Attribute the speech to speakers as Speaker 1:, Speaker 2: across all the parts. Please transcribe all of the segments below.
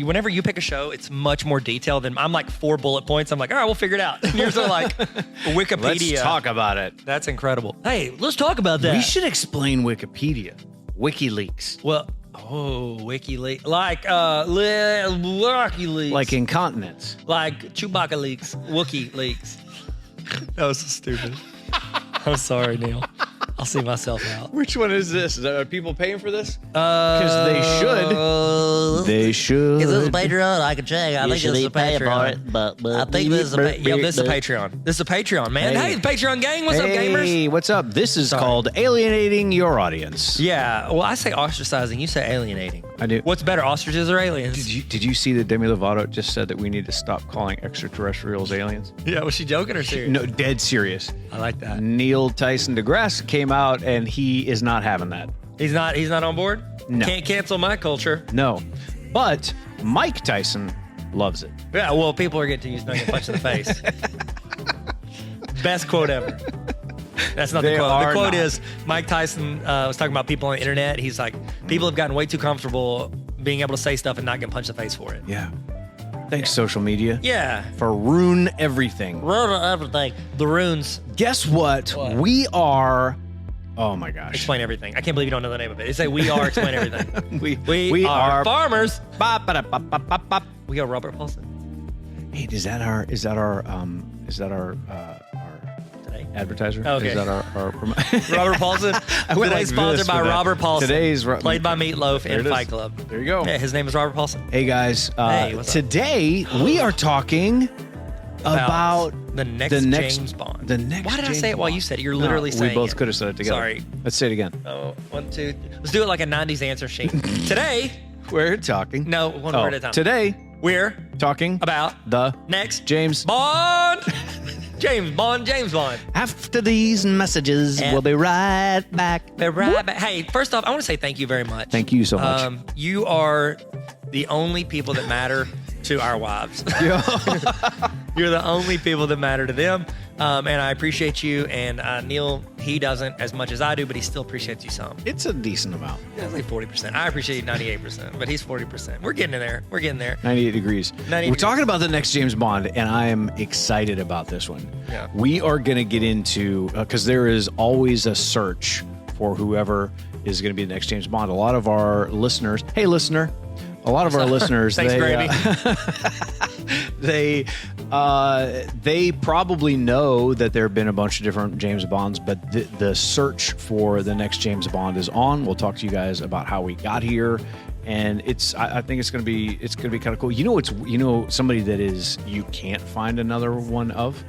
Speaker 1: whenever you pick a show, it's much more detailed than I'm like 4 bullet points. I'm like, all right, we'll figure it out. And yours are like Wikipedia.
Speaker 2: Let's talk about it.
Speaker 1: That's incredible. Hey, let's talk about that.
Speaker 2: We should explain Wikipedia. WikiLeaks.
Speaker 1: Well, WikiLeaks. Like WikiLeaks.
Speaker 2: Like incontinence.
Speaker 1: Like Chewbacca leaks. Wookiee leaks. That was so stupid. I'm sorry, Neil. I'll see myself out.
Speaker 2: Which one is this? Are people paying for this? Because they should. They should.
Speaker 1: Is this a Patreon? I can check. I think this is a Patreon.
Speaker 3: But
Speaker 1: I think this is a this is a Patreon. This is a Patreon, man. Hey, the Patreon gang. What's up, gamers?
Speaker 2: Hey, what's up? This is called alienating your audience.
Speaker 1: Yeah. Well, I say ostracizing. You say alienating.
Speaker 2: I do.
Speaker 1: What's better, ostriches or aliens?
Speaker 2: Did you see that Demi Lovato just said that we need to stop calling extraterrestrials aliens?
Speaker 1: Yeah. Was she joking or serious?
Speaker 2: No, dead serious.
Speaker 1: I like that.
Speaker 2: Neil Tyson deGrasse came out and he is not having that.
Speaker 1: He's not on board?
Speaker 2: No.
Speaker 1: Can't cancel my culture.
Speaker 2: No. But Mike Tyson loves it.
Speaker 1: Yeah, well, people are getting used to getting punched in the face. Best quote ever. That's not the quote. The quote is Mike Tyson was talking about people on the internet. He's like, people have gotten way too comfortable being able to say stuff and not get punched in the face for it.
Speaker 2: Yeah. Thanks, social media.
Speaker 1: Yeah.
Speaker 2: For ruin everything.
Speaker 1: Ruin everything. The runes.
Speaker 2: Guess what? We are... Oh, my gosh.
Speaker 1: Explain everything. I can't believe you don't know the name of it. It's like We Are Explain Everything.
Speaker 2: we are
Speaker 1: farmers.
Speaker 2: Bop, bop, bop, bop, bop, bop.
Speaker 1: We got Robert Paulson.
Speaker 2: Hey, is that our advertiser?
Speaker 1: Okay.
Speaker 2: Is that our
Speaker 1: Robert Paulson. Today's sponsored by Robert Paulson. Played by Meatloaf in Fight Club.
Speaker 2: There you go.
Speaker 1: Yeah, his name is Robert Paulson.
Speaker 2: Hey guys,
Speaker 1: what's up?
Speaker 2: today we are talking about
Speaker 1: the next James Bond.
Speaker 2: The next.
Speaker 1: Why did
Speaker 2: James
Speaker 1: I say it while you said it? You're literally saying it.
Speaker 2: We both could have said it together.
Speaker 1: Sorry.
Speaker 2: Let's say it again.
Speaker 1: Oh, 1, 2. Let's do it like a 90s answer sheet. Today,
Speaker 2: we're talking.
Speaker 1: No, one word at a time.
Speaker 2: Today,
Speaker 1: we're
Speaker 2: talking
Speaker 1: about
Speaker 2: the
Speaker 1: next
Speaker 2: James
Speaker 1: Bond. James Bond.
Speaker 2: After these messages, we'll be right back.
Speaker 1: Be right back. Hey, first off, I want to say thank you very much.
Speaker 2: Thank you so much.
Speaker 1: You are the only people that matter to our wives. You're the only people that matter to them. And I appreciate you. And Neil, he doesn't as much as I do, but he still appreciates you some.
Speaker 2: It's a decent amount.
Speaker 1: It's like 40%. I appreciate you 98%, but he's 40%. We're getting there.
Speaker 2: 98 degrees. We're talking about the next James Bond, and I am excited about this one.
Speaker 1: Yeah.
Speaker 2: We are going to get into, because there is always a search for whoever is going to be the next James Bond. A lot of our listeners, hey listener, a lot of our listeners,
Speaker 1: Thanks,
Speaker 2: they probably know that there have been a bunch of different James Bonds, but the search for the next James Bond is on. We'll talk to you guys about how we got here, and I think it's gonna be kind of cool. Somebody that is you can't find another one of.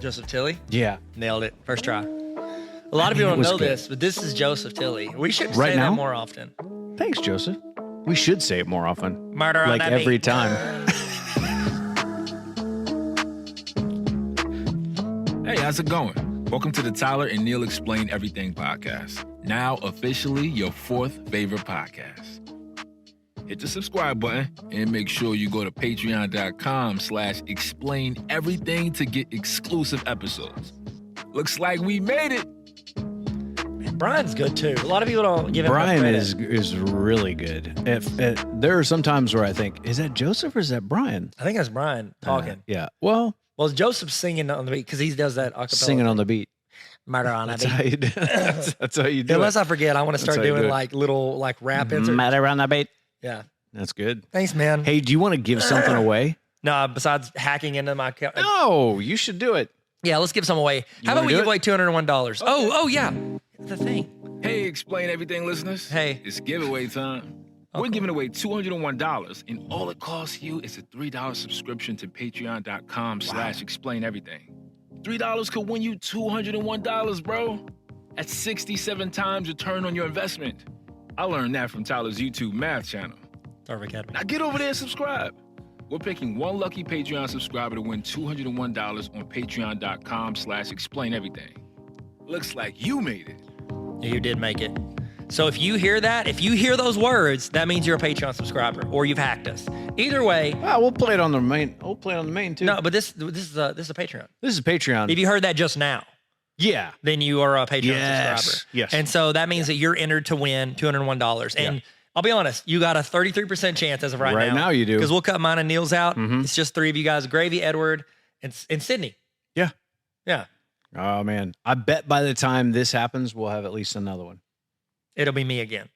Speaker 1: Joseph Tilley?
Speaker 2: Yeah,
Speaker 1: nailed it. First try. A lot of people don't know this, but this is Joseph Tilley. We should say that more often.
Speaker 2: Thanks, Joseph. We should say it more often.
Speaker 1: Murder on that
Speaker 2: every
Speaker 1: beat.
Speaker 2: time.
Speaker 4: Hey, how's it going? Welcome to the Tyler and Neil Explain Everything podcast. Now officially your 4th favorite podcast. Hit the subscribe button and make sure you go to patreon.com/explain everything to get exclusive episodes. Looks like we made it.
Speaker 1: Brian's good too. A lot of people don't give him
Speaker 2: Brian
Speaker 1: enough credit.
Speaker 2: is really good. There are some times where I think, is that Joseph or is that Brian?
Speaker 1: I think that's Brian talking.
Speaker 2: Yeah. Well,
Speaker 1: Joseph's singing on the beat because he does that acapella.
Speaker 2: Singing on the beat.
Speaker 1: Murder on that
Speaker 2: That's
Speaker 1: beat.
Speaker 2: how you do it. That's how you do
Speaker 1: Unless
Speaker 2: it.
Speaker 1: I forget, I want to start doing like little like rap inserts.
Speaker 2: Matter on the beat.
Speaker 1: Yeah.
Speaker 2: That's good.
Speaker 1: Thanks, man.
Speaker 2: Hey, do you want to give something away?
Speaker 1: No, besides hacking into my account.
Speaker 2: No, you should do it.
Speaker 1: Yeah, let's give some away. How about we give away $201? Oh, yeah. The thing.
Speaker 4: Hey, Explain Everything listeners.
Speaker 1: Hey.
Speaker 4: It's giveaway time. We're giving away $201, and all it costs you is a $3 subscription to patreon.com/explain everything. $3 could win you $201, bro. That's 67 times return on your investment. I learned that from Tyler's YouTube math channel.
Speaker 1: Tarver Academy.
Speaker 4: Now get over there and subscribe. We're picking one lucky Patreon subscriber to win $201 on patreon.com/explain everything. Looks like you made it.
Speaker 1: You did make it. So if you hear that, if you hear those words, that means you're a Patreon subscriber or you've hacked us. Either way.
Speaker 2: We'll play it on the main. We'll play it on the main too.
Speaker 1: No, but this is a Patreon.
Speaker 2: This is Patreon.
Speaker 1: If you heard that just now,
Speaker 2: yeah,
Speaker 1: then you are a Patreon subscriber.
Speaker 2: Yes.
Speaker 1: And so that means that you're entered to win $201. And I'll be honest, you got a 33% chance as of right now.
Speaker 2: Right now you do.
Speaker 1: Because we'll cut mine and Neil's out. It's just 3 of you guys, Gravy, Edward, and Sydney.
Speaker 2: Yeah.
Speaker 1: Yeah.
Speaker 2: Oh, man. I bet by the time this happens, we'll have at least another one.
Speaker 1: It'll be me again.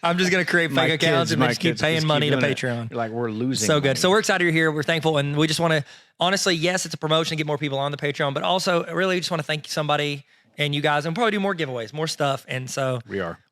Speaker 1: I'm just going to create
Speaker 2: My
Speaker 1: fake accounts
Speaker 2: kids-
Speaker 1: and
Speaker 2: my
Speaker 1: then just keep
Speaker 2: kids
Speaker 1: paying
Speaker 2: just
Speaker 1: money to
Speaker 2: doing it.
Speaker 1: Patreon.
Speaker 2: You're like, we're losing.
Speaker 1: So good.
Speaker 2: money.
Speaker 1: So we're excited you're here. We're thankful. And we just want to, honestly, yes, it's a promotion to get more people on the Patreon, but also really just want to thank somebody and you guys, and we'll probably do more giveaways, more stuff. And so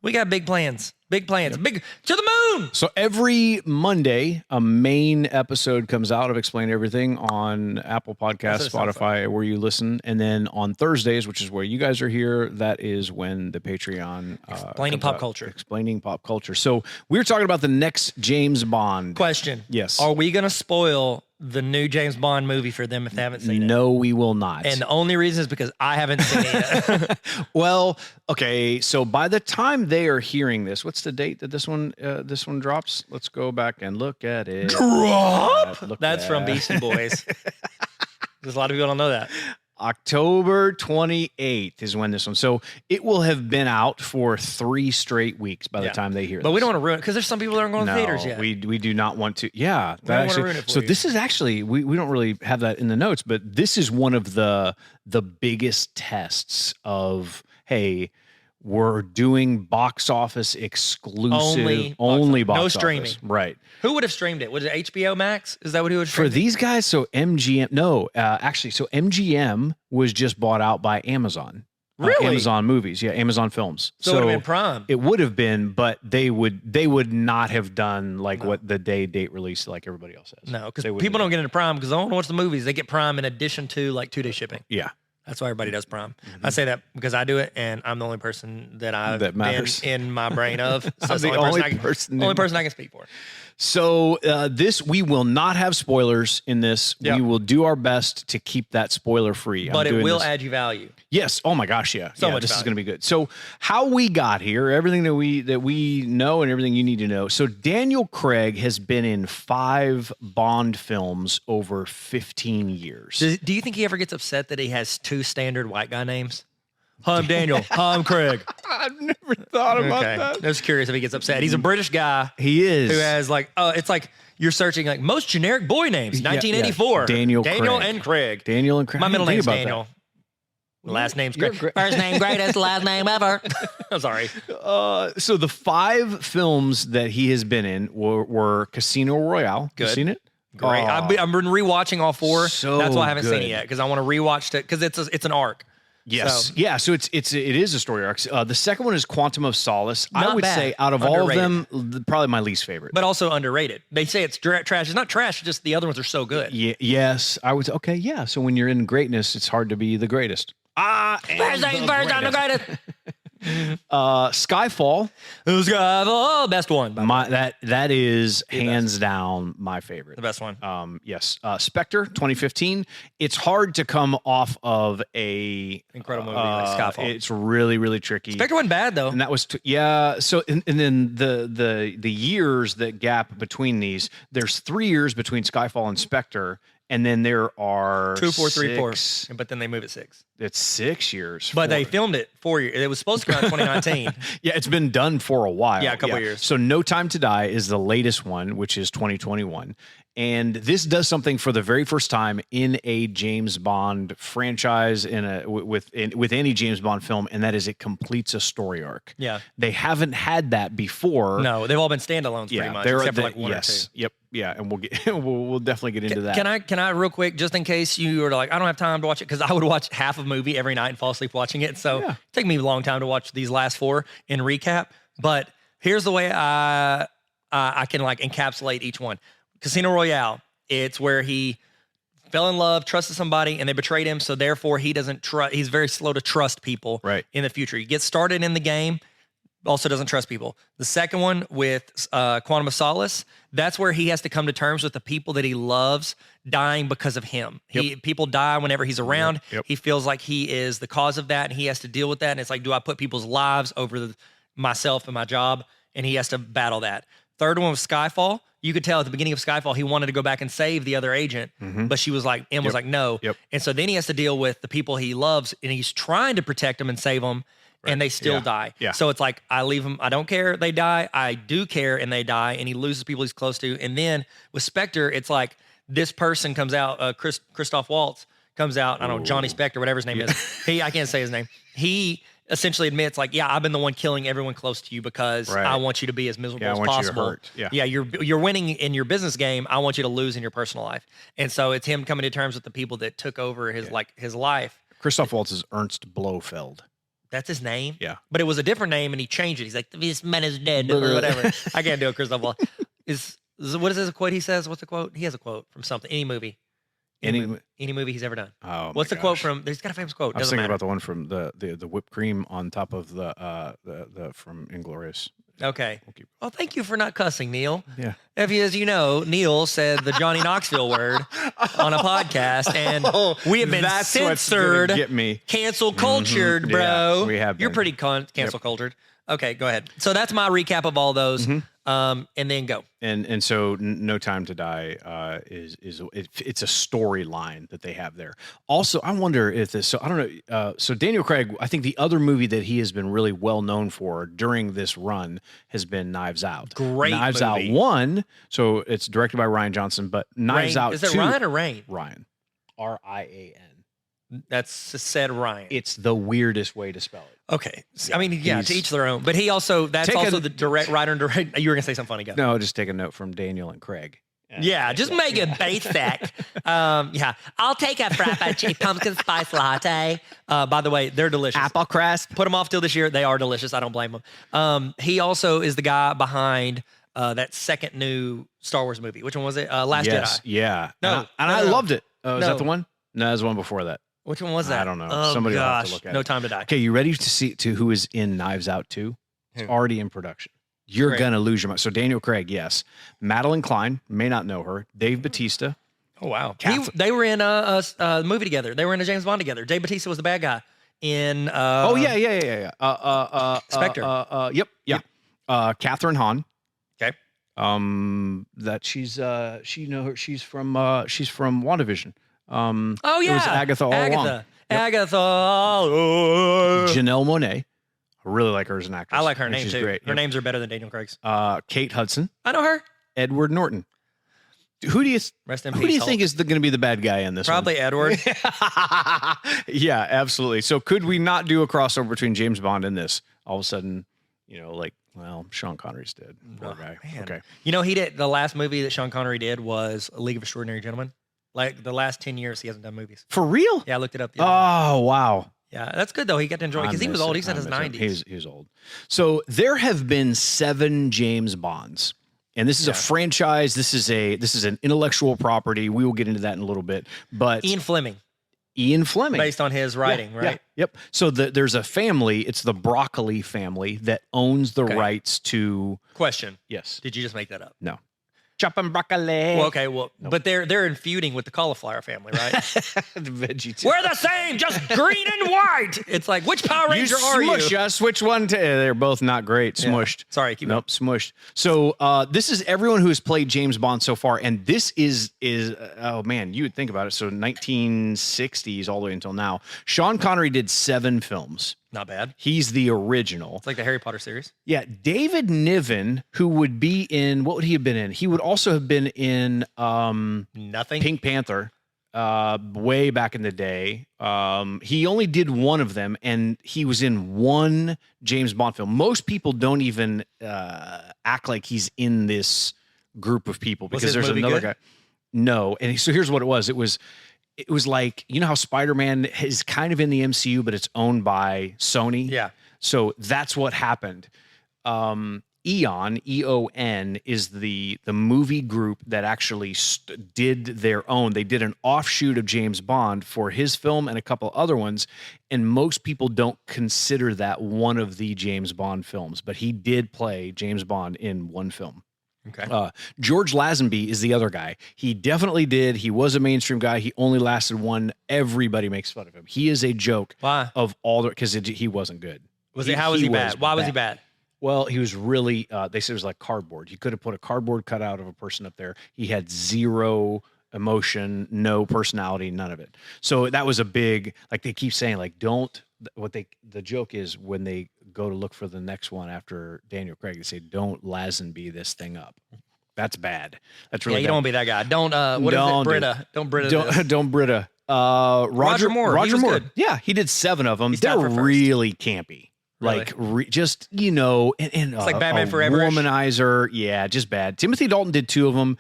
Speaker 1: we got big plans, big to the moon.
Speaker 2: So every Monday, a main episode comes out of Explain Everything on Apple Podcasts, Spotify, where you listen. And then on Thursdays, which is where you guys are here, that is when the Patreon
Speaker 1: Explaining pop culture.
Speaker 2: Explaining pop culture. So we're talking about the next James Bond.
Speaker 1: Question.
Speaker 2: Yes.
Speaker 1: Are we going to spoil the new James Bond movie for them if they haven't seen it?
Speaker 2: No, we will not.
Speaker 1: And the only reason is because I haven't seen it yet.
Speaker 2: Well, okay. So by the time they are hearing this, what's the date that this one drops? Let's go back and look at it.
Speaker 1: That's from Beastie Boys. There's a lot of people don't know that.
Speaker 2: October 28th is when this one. So it will have been out for 3 straight weeks by the time they hear this.
Speaker 1: But we don't want to ruin it because there's some people that aren't going to
Speaker 2: No,
Speaker 1: theaters yet.
Speaker 2: we do not want to. Yeah.
Speaker 1: We don't want to ruin it for
Speaker 2: So
Speaker 1: you.
Speaker 2: this is actually, we don't really have that in the notes, but this is one of the biggest tests of, hey, we're doing box office exclusive, only box
Speaker 1: no
Speaker 2: office.
Speaker 1: streaming.
Speaker 2: Right.
Speaker 1: Who would have streamed it? Was it HBO Max? Is that what he would have
Speaker 2: For
Speaker 1: streamed?
Speaker 2: these guys, so MGM, so MGM was just bought out by Amazon.
Speaker 1: Really?
Speaker 2: Amazon Movies, yeah, Amazon Films.
Speaker 1: So it would have been Prime.
Speaker 2: It would have been, but they would not have done what the date release like everybody else has.
Speaker 1: No, because people don't get into Prime because they don't want to watch the movies. They get Prime in addition to like 2-day shipping.
Speaker 2: Yeah.
Speaker 1: That's why everybody does Prime. I say that because I do it, and I'm the only person that
Speaker 2: matters
Speaker 1: in my brain of. So
Speaker 2: I'm
Speaker 1: it's
Speaker 2: the only person
Speaker 1: I can speak for.
Speaker 2: So we will not have spoilers in this.
Speaker 1: Yep.
Speaker 2: We will do our best to keep that spoiler free.
Speaker 1: But it will add you value.
Speaker 2: Yes. Oh my gosh. Yeah.
Speaker 1: So much
Speaker 2: This is
Speaker 1: value.
Speaker 2: going to be good. So how we got here, everything that we know and everything you need to know. So Daniel Craig has been in 5 Bond films over 15 years.
Speaker 1: Do you think he ever gets upset that he has 2 standard white guy names? Hi, I'm Daniel. Hi, I'm Craig.
Speaker 2: I've never thought about that.
Speaker 1: I was curious if he gets upset. He's a British guy.
Speaker 2: He is.
Speaker 1: Who has it's like you're searching like most generic boy names. 1984.
Speaker 2: yeah. Daniel Craig.
Speaker 1: and Craig.
Speaker 2: Daniel and Craig.
Speaker 1: My middle
Speaker 2: Think
Speaker 1: name's
Speaker 2: about
Speaker 1: Daniel. Last name's
Speaker 2: You're
Speaker 1: Craig. First name greatest, last name ever. I'm sorry.
Speaker 2: So the 5 films that he has been in were Casino Royale.
Speaker 1: Good.
Speaker 2: You seen it?
Speaker 1: Great.
Speaker 2: Oh,
Speaker 1: I've been rewatching all 4.
Speaker 2: So
Speaker 1: That's why I haven't seen
Speaker 2: good.
Speaker 1: it yet because I want to rewatch it because it's an arc.
Speaker 2: Yes.
Speaker 1: So-
Speaker 2: Yeah. So it is a story arc. The second one is Quantum of Solace. I
Speaker 1: Not
Speaker 2: would
Speaker 1: bad.
Speaker 2: say out of all of
Speaker 1: Underrated.
Speaker 2: them, probably my least favorite.
Speaker 1: But also underrated. They say it's trash. It's not trash. It's just the other ones are so good.
Speaker 2: Yes, I would. Okay. Yeah. So when you're in greatness, it's hard to be the greatest.
Speaker 1: First things first, I'm the greatest.
Speaker 2: Skyfall.
Speaker 1: Who's got the best one?
Speaker 2: That is hands down my favorite.
Speaker 1: The best one.
Speaker 2: Yes. Spectre 2015. It's hard to come off of a
Speaker 1: Incredible movie like Skyfall.
Speaker 2: It's really, really tricky.
Speaker 1: Spectre wasn't bad though.
Speaker 2: And that was So and then the years that gap between these. There's 3 years between Skyfall and Spectre, and then there are
Speaker 1: 2, 4, 3, 4.
Speaker 2: 6.
Speaker 1: But then they move it 6.
Speaker 2: It's 6 years.
Speaker 1: But they
Speaker 2: 4.
Speaker 1: filmed it 4 years. It was supposed to come out in 2019.
Speaker 2: Yeah, it's been done for a while.
Speaker 1: Yeah, a couple years.
Speaker 2: So No Time to Die is the latest one, which is 2021. And this does something for the very first time in a James Bond franchise, with any James Bond film, and that is it completes a story arc.
Speaker 1: Yeah.
Speaker 2: They haven't had that before.
Speaker 1: No, they've all been standalones pretty much, except for like 1 or 2.
Speaker 2: Yep. Yeah, and we'll get we'll definitely get into that.
Speaker 1: Can I real quick, just in case you were like, I don't have time to watch it, because I would watch half a movie every night and fall asleep watching it. So it take me a long time to watch these last 4 in recap. But here's the way I can like encapsulate each one. Casino Royale, it's where he fell in love, trusted somebody, and they betrayed him. So therefore, he doesn't trust. He's very slow to trust people in the future. He gets started in the game, also doesn't trust people. The second one with Quantum of Solace, that's where he has to come to terms with the people that he loves dying because of him. People die whenever he's around. He feels like he is the cause of that, and he has to deal with that. And it's like, do I put people's lives over myself and my job? And he has to battle that. Third one was Skyfall. You could tell at the beginning of Skyfall, he wanted to go back and save the other agent, but she was like, M was like, no. And so then he has to deal with the people he loves, and he's trying to protect them and save them. and they still die.
Speaker 2: Yeah.
Speaker 1: So it's like, I leave them. I don't care. They die. I do care, and they die. And he loses people he's close to. And then with Spectre, it's like this person comes out. Christoph Waltz comes out. I don't know, Johnny Spectre, whatever his name is. I can't say his name. He essentially admits, like, yeah, I've been the one killing everyone close to you because I want you to be as miserable as possible. Yeah, you're winning in your business game. I want you to lose in your personal life. And so it's him coming to terms with the people that took over his his life.
Speaker 2: Christoph Waltz is Ernst Blofeld.
Speaker 1: That's his name?
Speaker 2: Yeah.
Speaker 1: But it was a different name, and he changed it. He's like, this man is dead, or whatever. I can't do it, Christoph Waltz. What is his quote he says? What's the quote? He has a quote from something. Any movie. Any movie he's ever done.
Speaker 2: Oh,
Speaker 1: what's the quote from? He's got a famous quote.
Speaker 2: I was thinking about the one from the whipped cream on top of the from Inglourious.
Speaker 1: Okay. Well, thank you for not cussing, Neil.
Speaker 2: Yeah.
Speaker 1: As you know, Neil said the Johnny Knoxville word on a podcast, and we have been censored,
Speaker 2: get me.
Speaker 1: cancel cultured, bro.
Speaker 2: Yeah, we have been.
Speaker 1: You're pretty cancel cultured. Okay, go ahead. So that's my recap of all those, and then go.
Speaker 2: And so No Time to Die it's a storyline that they have there. Also, I wonder if this. So I don't know. So Daniel Craig, I think the other movie that he has been really well known for during this run has been Knives Out.
Speaker 1: Great
Speaker 2: Knives
Speaker 1: movie.
Speaker 2: Out 1. So it's directed by Rian Johnson, but Knives Out 2.
Speaker 1: Is it Ryan or Rain?
Speaker 2: Ryan. Rian.
Speaker 1: That's said Ryan.
Speaker 2: It's the weirdest way to spell it.
Speaker 1: Okay. I mean, to each their own. But he also, that's also the direct writer and direct. You were going to say something funny, go.
Speaker 2: No, just take a note from Daniel and Craig.
Speaker 1: Yeah, just make it basic. I'll take a Frappuccino pumpkin spice latte. By the way, they're delicious.
Speaker 2: Apple crust.
Speaker 1: Put them off till this year. They are delicious. I don't blame them. He also is the guy behind that second new Star Wars movie. Which one was it? Last Jedi.
Speaker 2: Yeah.
Speaker 1: No.
Speaker 2: And I loved it. Is that the one? No, that was the one before that.
Speaker 1: Which one was that?
Speaker 2: I don't know.
Speaker 1: Oh,
Speaker 2: Somebody will have
Speaker 1: gosh.
Speaker 2: to look at it.
Speaker 1: No Time to Die.
Speaker 2: Okay, you ready to see who is in Knives Out 2? It's already in production. You're going to lose your mind. So Daniel Craig, yes. Madeline Klein, may not know her. Dave Bautista.
Speaker 1: Oh, wow. They were in a movie together. They were in a James Bond together. Dave Bautista was the bad guy in... Spectre.
Speaker 2: Yep. Yeah. Catherine Hahn.
Speaker 1: Okay.
Speaker 2: That she's from WandaVision.
Speaker 1: Oh yeah,
Speaker 2: it was Agatha all along. Yep.
Speaker 1: Agatha.
Speaker 2: Janelle Monáe. I really like her as an actress.
Speaker 1: I like her name
Speaker 2: she's
Speaker 1: too.
Speaker 2: Great.
Speaker 1: Her names are better than Daniel Craig's.
Speaker 2: Kate Hudson.
Speaker 1: I know her.
Speaker 2: Edward Norton. Who do you think is going to be the bad guy in this?
Speaker 1: Probably
Speaker 2: one?
Speaker 1: Edward.
Speaker 2: Yeah, absolutely. So could we not do a crossover between James Bond and this? All of a sudden, Sean Connery's dead. Poor guy.
Speaker 1: Man.
Speaker 2: Okay.
Speaker 1: He did the last movie that Sean Connery did was A League of Extraordinary Gentlemen. Like the last 10 years, he hasn't done movies.
Speaker 2: For real?
Speaker 1: Yeah, I looked it up.
Speaker 2: Oh, wow.
Speaker 1: Yeah, that's good though. He got to enjoy it because he was old. He's in his 90s.
Speaker 2: He was old. So there have been 7 James Bonds. And this is a franchise. This is an intellectual property. We will get into that in a little bit. But
Speaker 1: Ian Fleming.
Speaker 2: Based
Speaker 1: on his writing, right?
Speaker 2: Yeah, yep. So there's a family. It's the Broccoli family that owns the rights to...
Speaker 1: Question.
Speaker 2: Yes.
Speaker 1: Did you just make that up?
Speaker 2: No. Chopping broccoli.
Speaker 1: Well, okay, but they're feuding with the cauliflower family, right?
Speaker 2: The veggie too.
Speaker 1: We're the same, just green and white. It's like, which Power Ranger are you?
Speaker 2: Smush us. Which one? They're both not great. Smushed.
Speaker 1: Yeah. Sorry, keep
Speaker 2: Nope, smushed. So this is everyone who has played James Bond so far, and this is oh man, you would think about it. So 1960s all the way until now. Sean Connery did 7 films.
Speaker 1: Not bad.
Speaker 2: He's the original.
Speaker 1: It's like the Harry Potter series.
Speaker 2: Yeah, David Niven, who would be in, what would he have been in? He would also have been in
Speaker 1: Nothing.
Speaker 2: Pink Panther, way back in the day. He only did one of them, and he was in one James Bond film. Most people don't even act like he's in this group of people because there's another guy. No, and so here's what it was. It was like, you know how Spider-Man is kind of in the MCU, but it's owned by Sony?
Speaker 1: Yeah.
Speaker 2: So that's what happened. Eon, E-O-N, is the movie group that actually did their own. They did an offshoot of James Bond for his film and a couple other ones, and most people don't consider that one of the James Bond films, but he did play James Bond in one film.
Speaker 1: Okay.
Speaker 2: George Lazenby is the other guy. He definitely did. He was a mainstream guy. He only lasted one. Everybody makes fun of him. He is a joke.
Speaker 1: Why?
Speaker 2: Of all the, because he wasn't good.
Speaker 1: How was he bad? Why was he bad?
Speaker 2: Well, he was really, they said it was like cardboard. You could have put a cardboard cutout of a person up there. He had zero emotion, no personality, none of it. So that was a big, like they keep saying, like, the joke is when they go to look for the next one after Daniel Craig, they say, don't Lazenby this thing up. That's bad. That's really
Speaker 1: you
Speaker 2: bad.
Speaker 1: don't want to be that guy. Don't, what is it? Britta. Don't Britta.
Speaker 2: Don't Britta. Roger
Speaker 1: Moore.
Speaker 2: Roger
Speaker 1: he was
Speaker 2: Moore.
Speaker 1: Good.
Speaker 2: Yeah, he did 7 of them.
Speaker 1: He's
Speaker 2: They're
Speaker 1: tied for first.
Speaker 2: really campy.
Speaker 1: Really?
Speaker 2: Like just, and
Speaker 1: It's like Batman Forever-ish.
Speaker 2: Womanizer. Yeah, just bad. Timothy Dalton did 2 of them.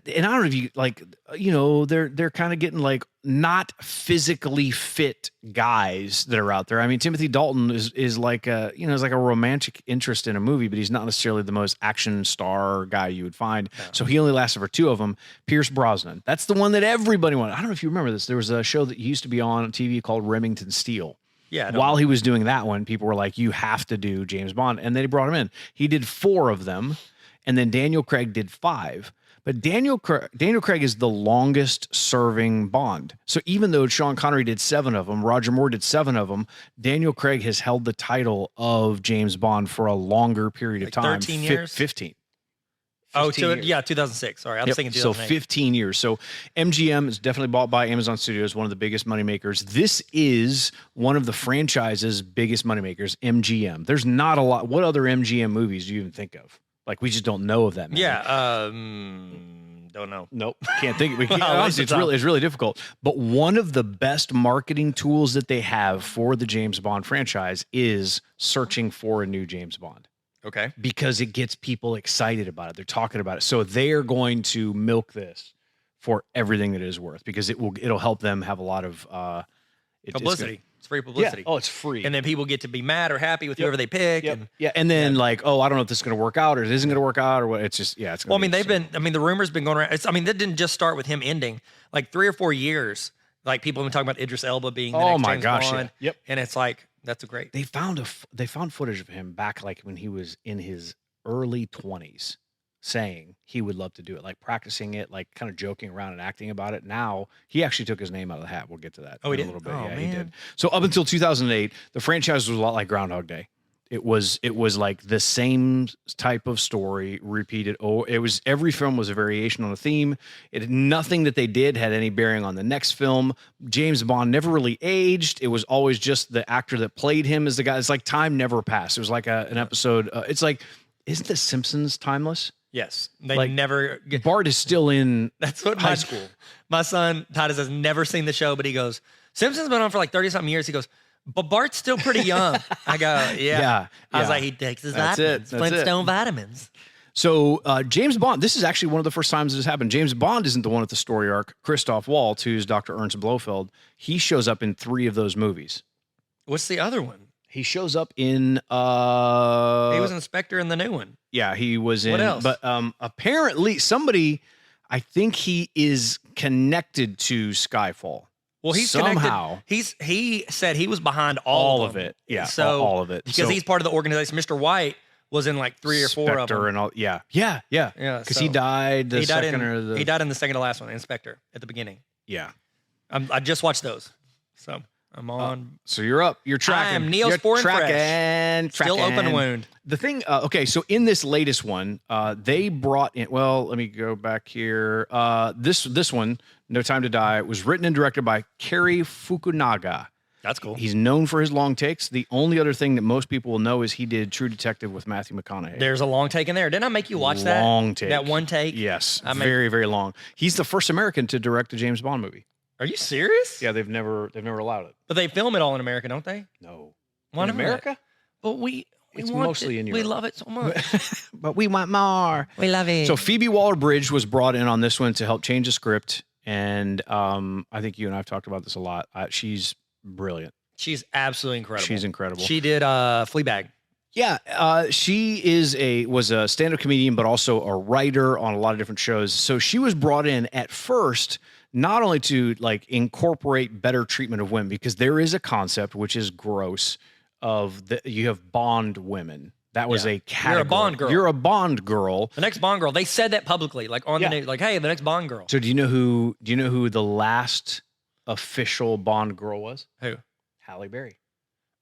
Speaker 2: And I don't know if you like, they're kind of getting like not physically fit guys that are out there. I mean, Timothy Dalton is like is like a romantic interest in a movie, but he's not necessarily the most action star guy you would find. No. So he only lasted for 2 of them. Pierce Brosnan. That's the one that everybody wanted. I don't know if you remember this. There was a show that used to be on TV called Remington Steele.
Speaker 1: Yeah.
Speaker 2: While he was doing that one, people were like, you have to do James Bond. And they brought him in. He did 4 of them. And then Daniel Craig did 5. But Daniel Craig is the longest serving Bond. So even though Sean Connery did 7 of them, Roger Moore did 7 of them, Daniel Craig has held the title of James Bond for a longer period of time.
Speaker 1: 13 years?
Speaker 2: 15.
Speaker 1: Oh, 2006. Sorry, I was thinking 2008.
Speaker 2: So 15 years. So MGM is definitely bought by Amazon Studios, one of the biggest moneymakers. This is one of the franchise's biggest moneymakers, MGM. There's not a lot. What other MGM movies do you even think of? Like, we just don't know of that many.
Speaker 1: Yeah, don't know.
Speaker 2: Nope, can't think. Honestly, it's really difficult. But one of the best marketing tools that they have for the James Bond franchise is searching for a new James Bond.
Speaker 1: Okay.
Speaker 2: Because it gets people excited about it. They're talking about it. So they are going to milk this for everything that it is worth, because it'll help them have a lot of
Speaker 1: publicity. It's free publicity.
Speaker 2: Yeah. Oh, it's free.
Speaker 1: And then people get to be mad or happy with whoever they pick.
Speaker 2: Yep.
Speaker 1: And,
Speaker 2: and then like, oh, I don't know if this is going to work out or it isn't going to work out or what. It's just, it's going to
Speaker 1: the rumors been going around. That didn't just start with him ending. Like 3 or 4 years, like people have been talking about Idris Elba being the next James Bond.
Speaker 2: Yeah. Yep.
Speaker 1: And it's like, that's a great.
Speaker 2: They found footage of him back like when he was in his early 20s saying he would love to do it, like practicing it, like kind of joking around and acting about it. Now he actually took his name out of the hat. We'll get to that in a little bit.
Speaker 1: Oh,
Speaker 2: yeah,
Speaker 1: man.
Speaker 2: He did. So up until 2008, the franchise was a lot like Groundhog Day. It was like the same type of story repeated. Every film was a variation on a theme. Nothing that they did had any bearing on the next film. James Bond never really aged. It was always just the actor that played him as the guy. It's like time never passed. It was like an episode. It's like, isn't The Simpsons timeless?
Speaker 1: Yes, they never.
Speaker 2: Bart is still in
Speaker 1: that's what
Speaker 2: high school.
Speaker 1: My son Titus has never seen the show, but he goes, Simpsons been on for like 30-something years. He goes, but Bart's still pretty young. I go, yeah. I was like, he takes his vitamins, Flintstone vitamins.
Speaker 2: So James Bond, this is actually one of the first times this has happened. James Bond isn't the one at the story arc. Christoph Waltz, who's Dr. Ernst Blofeld, he shows up in 3 of those movies.
Speaker 1: What's the other one?
Speaker 2: He shows up in
Speaker 1: he was Inspector in the new one.
Speaker 2: Yeah, he was in.
Speaker 1: What else?
Speaker 2: But apparently somebody, I think he is connected to Skyfall.
Speaker 1: Well, he's
Speaker 2: somehow
Speaker 1: connected. He said he was behind all
Speaker 2: of it. Yeah,
Speaker 1: so
Speaker 2: all of it.
Speaker 1: Because he's part of the organization. Mr. White was in like 3 or 4 of them.
Speaker 2: And all. Yeah. Because he died he died in
Speaker 1: the second to last one, Inspector, at the beginning.
Speaker 2: Yeah.
Speaker 1: I just watched those. So I'm on.
Speaker 2: So you're up. You're tracking.
Speaker 1: I am Neosporin
Speaker 2: Fresh.
Speaker 1: Still open wound.
Speaker 2: The thing, okay, so in this latest one, they brought in, well, let me go back here. This one, No Time to Die, was written and directed by Cary Fukunaga.
Speaker 1: That's cool.
Speaker 2: He's known for his long takes. The only other thing that most people will know is he did True Detective with Matthew McConaughey.
Speaker 1: There's a long take in there. Didn't I make you watch that?
Speaker 2: Long take.
Speaker 1: That one take?
Speaker 2: Yes. Very, very long. He's the first American to direct a James Bond movie.
Speaker 1: Are you serious?
Speaker 2: Yeah, they've never allowed it.
Speaker 1: But they film it all in America, don't they?
Speaker 2: No.
Speaker 1: Why
Speaker 2: in America?
Speaker 1: But
Speaker 2: it's mostly in Europe.
Speaker 1: We love it so much.
Speaker 2: But we want more.
Speaker 1: We love it.
Speaker 2: So Phoebe Waller-Bridge was brought in on this one to help change the script. And I think you and I have talked about this a lot. She's brilliant.
Speaker 1: She's absolutely incredible.
Speaker 2: She's incredible.
Speaker 1: She did Fleabag.
Speaker 2: Yeah, she was a stand-up comedian, but also a writer on a lot of different shows. So she was brought in at first not only to like incorporate better treatment of women, because there is a concept which is gross of you have Bond women. That was a category.
Speaker 1: You're a Bond girl.
Speaker 2: You're a Bond girl.
Speaker 1: The next Bond girl. They said that publicly, like on the news, like, hey, the next Bond girl.
Speaker 2: So do you know who the last official Bond girl was?
Speaker 1: Who?
Speaker 2: Halle Berry.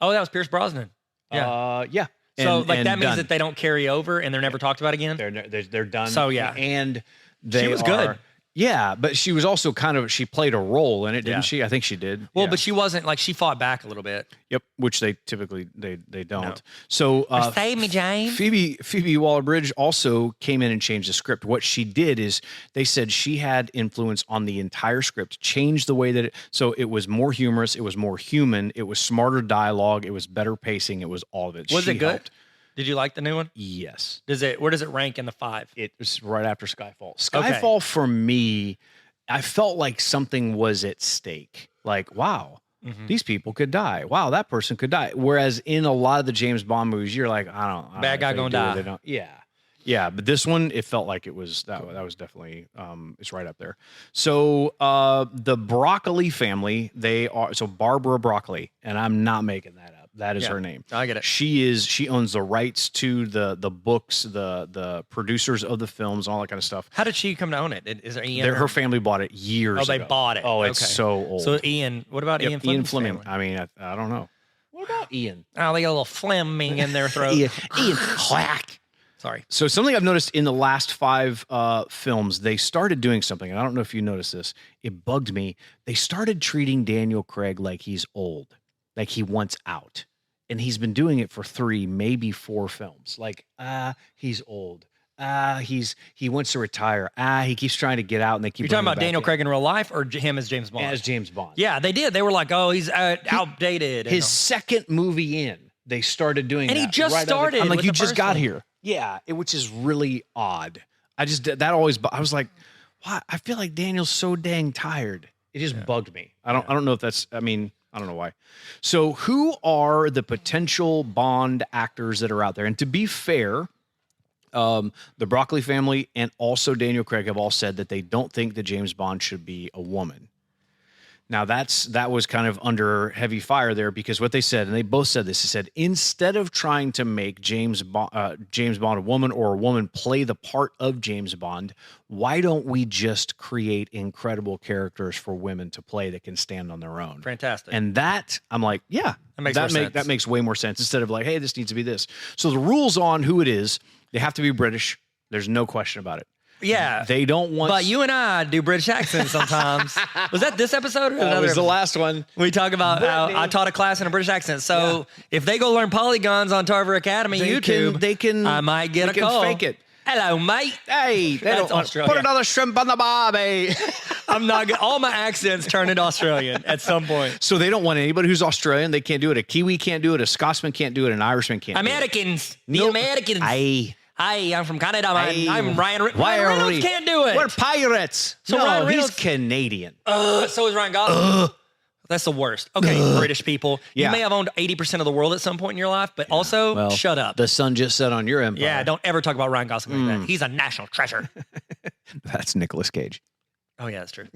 Speaker 1: Oh, that was Pierce Brosnan. Yeah.
Speaker 2: Yeah.
Speaker 1: So that means that they don't carry over and they're never talked about again.
Speaker 2: They're done.
Speaker 1: So yeah,
Speaker 2: and she
Speaker 1: was good.
Speaker 2: Yeah, but she was also she played a role in it, didn't she? I think she did.
Speaker 1: Well,
Speaker 2: Yeah.
Speaker 1: but she wasn't she fought back a little bit.
Speaker 2: Yep, which they typically they don't.
Speaker 1: No.
Speaker 2: So
Speaker 1: Save me, James.
Speaker 2: Phoebe Waller-Bridge also came in and changed the script. What she did is they said she had influence on the entire script, changed the way that so it was more humorous, it was more human, it was smarter dialogue, it was better pacing, it was all of it.
Speaker 1: Was it good?
Speaker 2: Helped.
Speaker 1: Did you like the new one?
Speaker 2: Yes.
Speaker 1: Where does it rank in the 5?
Speaker 2: It was right after Skyfall. Skyfall for me, I felt like something was at stake. Like, wow, these people could die. Wow, that person could die. Whereas in a lot of the James Bond movies, you're like, I don't
Speaker 1: Bad guy gonna die.
Speaker 2: They don't. Yeah. Yeah, but this one, it felt like it was that was definitely it's right up there. So the Broccoli family, they are Barbara Broccoli, and I'm not making that up. That is her name.
Speaker 1: I get it.
Speaker 2: She owns the rights to the books, the producers of the films, all that kind of stuff.
Speaker 1: How did she come to own it? Is there Ian?
Speaker 2: Her family bought it years ago.
Speaker 1: They bought it.
Speaker 2: Oh, it's so old.
Speaker 1: So Ian, what about Ian Fleming's
Speaker 2: Fleming?
Speaker 1: family?
Speaker 2: I mean, I don't know. What about Ian?
Speaker 1: Oh, they got a little Fleming in their throat.
Speaker 2: Ian Quack.
Speaker 1: Sorry.
Speaker 2: So something I've noticed in the last 5 films, they started doing something, and I don't know if you noticed this. It bugged me. They started treating Daniel Craig like he's old, like he wants out. And he's been doing it for 3, maybe 4 films. Like, he's old. He wants to retire. He keeps trying to get out, and they keep.
Speaker 1: You're talking about Daniel Craig in real life, or him as James Bond?
Speaker 2: As James Bond.
Speaker 1: Yeah, they did. They were like, "Oh, he's outdated."
Speaker 2: His second movie in, they started doing,
Speaker 1: and
Speaker 2: that
Speaker 1: he just
Speaker 2: right
Speaker 1: started.
Speaker 2: I'm like,
Speaker 1: with
Speaker 2: you
Speaker 1: the
Speaker 2: just
Speaker 1: first
Speaker 2: got
Speaker 1: one.
Speaker 2: here. Yeah, which is really odd. I was like, why? I feel like Daniel's so dang tired. It just bugged me. I don't know if that's. I mean, I don't know why. So who are the potential Bond actors that are out there? And to be fair, the Broccoli family and also Daniel Craig have all said that they don't think that James Bond should be a woman. Now that was kind of under heavy fire there because what they said, and they both said this, they said instead of trying to make James Bond a woman or a woman play the part of James Bond, why don't we just create incredible characters for women to play that can stand on their own?
Speaker 1: Fantastic.
Speaker 2: And that I'm like, yeah, that makes way more sense instead of like, hey, this needs to be this. So the rules on who it is, they have to be British. There's no question about it.
Speaker 1: Yeah.
Speaker 2: They don't want.
Speaker 1: But you and I do British accents sometimes. Was that this episode or
Speaker 2: That
Speaker 1: another?
Speaker 2: was the last one.
Speaker 1: We talk about how I taught a class in a British accent. So if they go learn polygons on Tarver Academy YouTube, I might get a call.
Speaker 2: Fake it.
Speaker 1: Hello, mate.
Speaker 2: Hey,
Speaker 1: That's Australia.
Speaker 2: Put another shrimp on the barbie.
Speaker 1: I'm not good. All my accents turn into Australian at some point.
Speaker 2: So they don't want anybody who's Australian. They can't do it. A Kiwi can't do it. A Scotsman can't do it. An Irishman can't
Speaker 1: Americans.
Speaker 2: do it.
Speaker 1: The Americans. Hi, I'm from Canada. I'm Ryan Reynolds.
Speaker 2: Why
Speaker 1: Ryan Reynolds can't do it.
Speaker 2: We're pirates.
Speaker 1: So
Speaker 2: no,
Speaker 1: Ryan
Speaker 2: he's
Speaker 1: Reynolds-
Speaker 2: Canadian.
Speaker 1: So is Ryan Gosling. That's the worst. Okay, British people.
Speaker 2: Yeah.
Speaker 1: You may have owned 80% of the world at some point in your life, but also
Speaker 2: Well,
Speaker 1: shut up.
Speaker 2: The sun just set on your empire.
Speaker 1: Yeah, don't ever talk about Ryan Gosling like that. He's a national treasure.
Speaker 2: That's Nicolas Cage.
Speaker 1: Oh, yeah, that's true.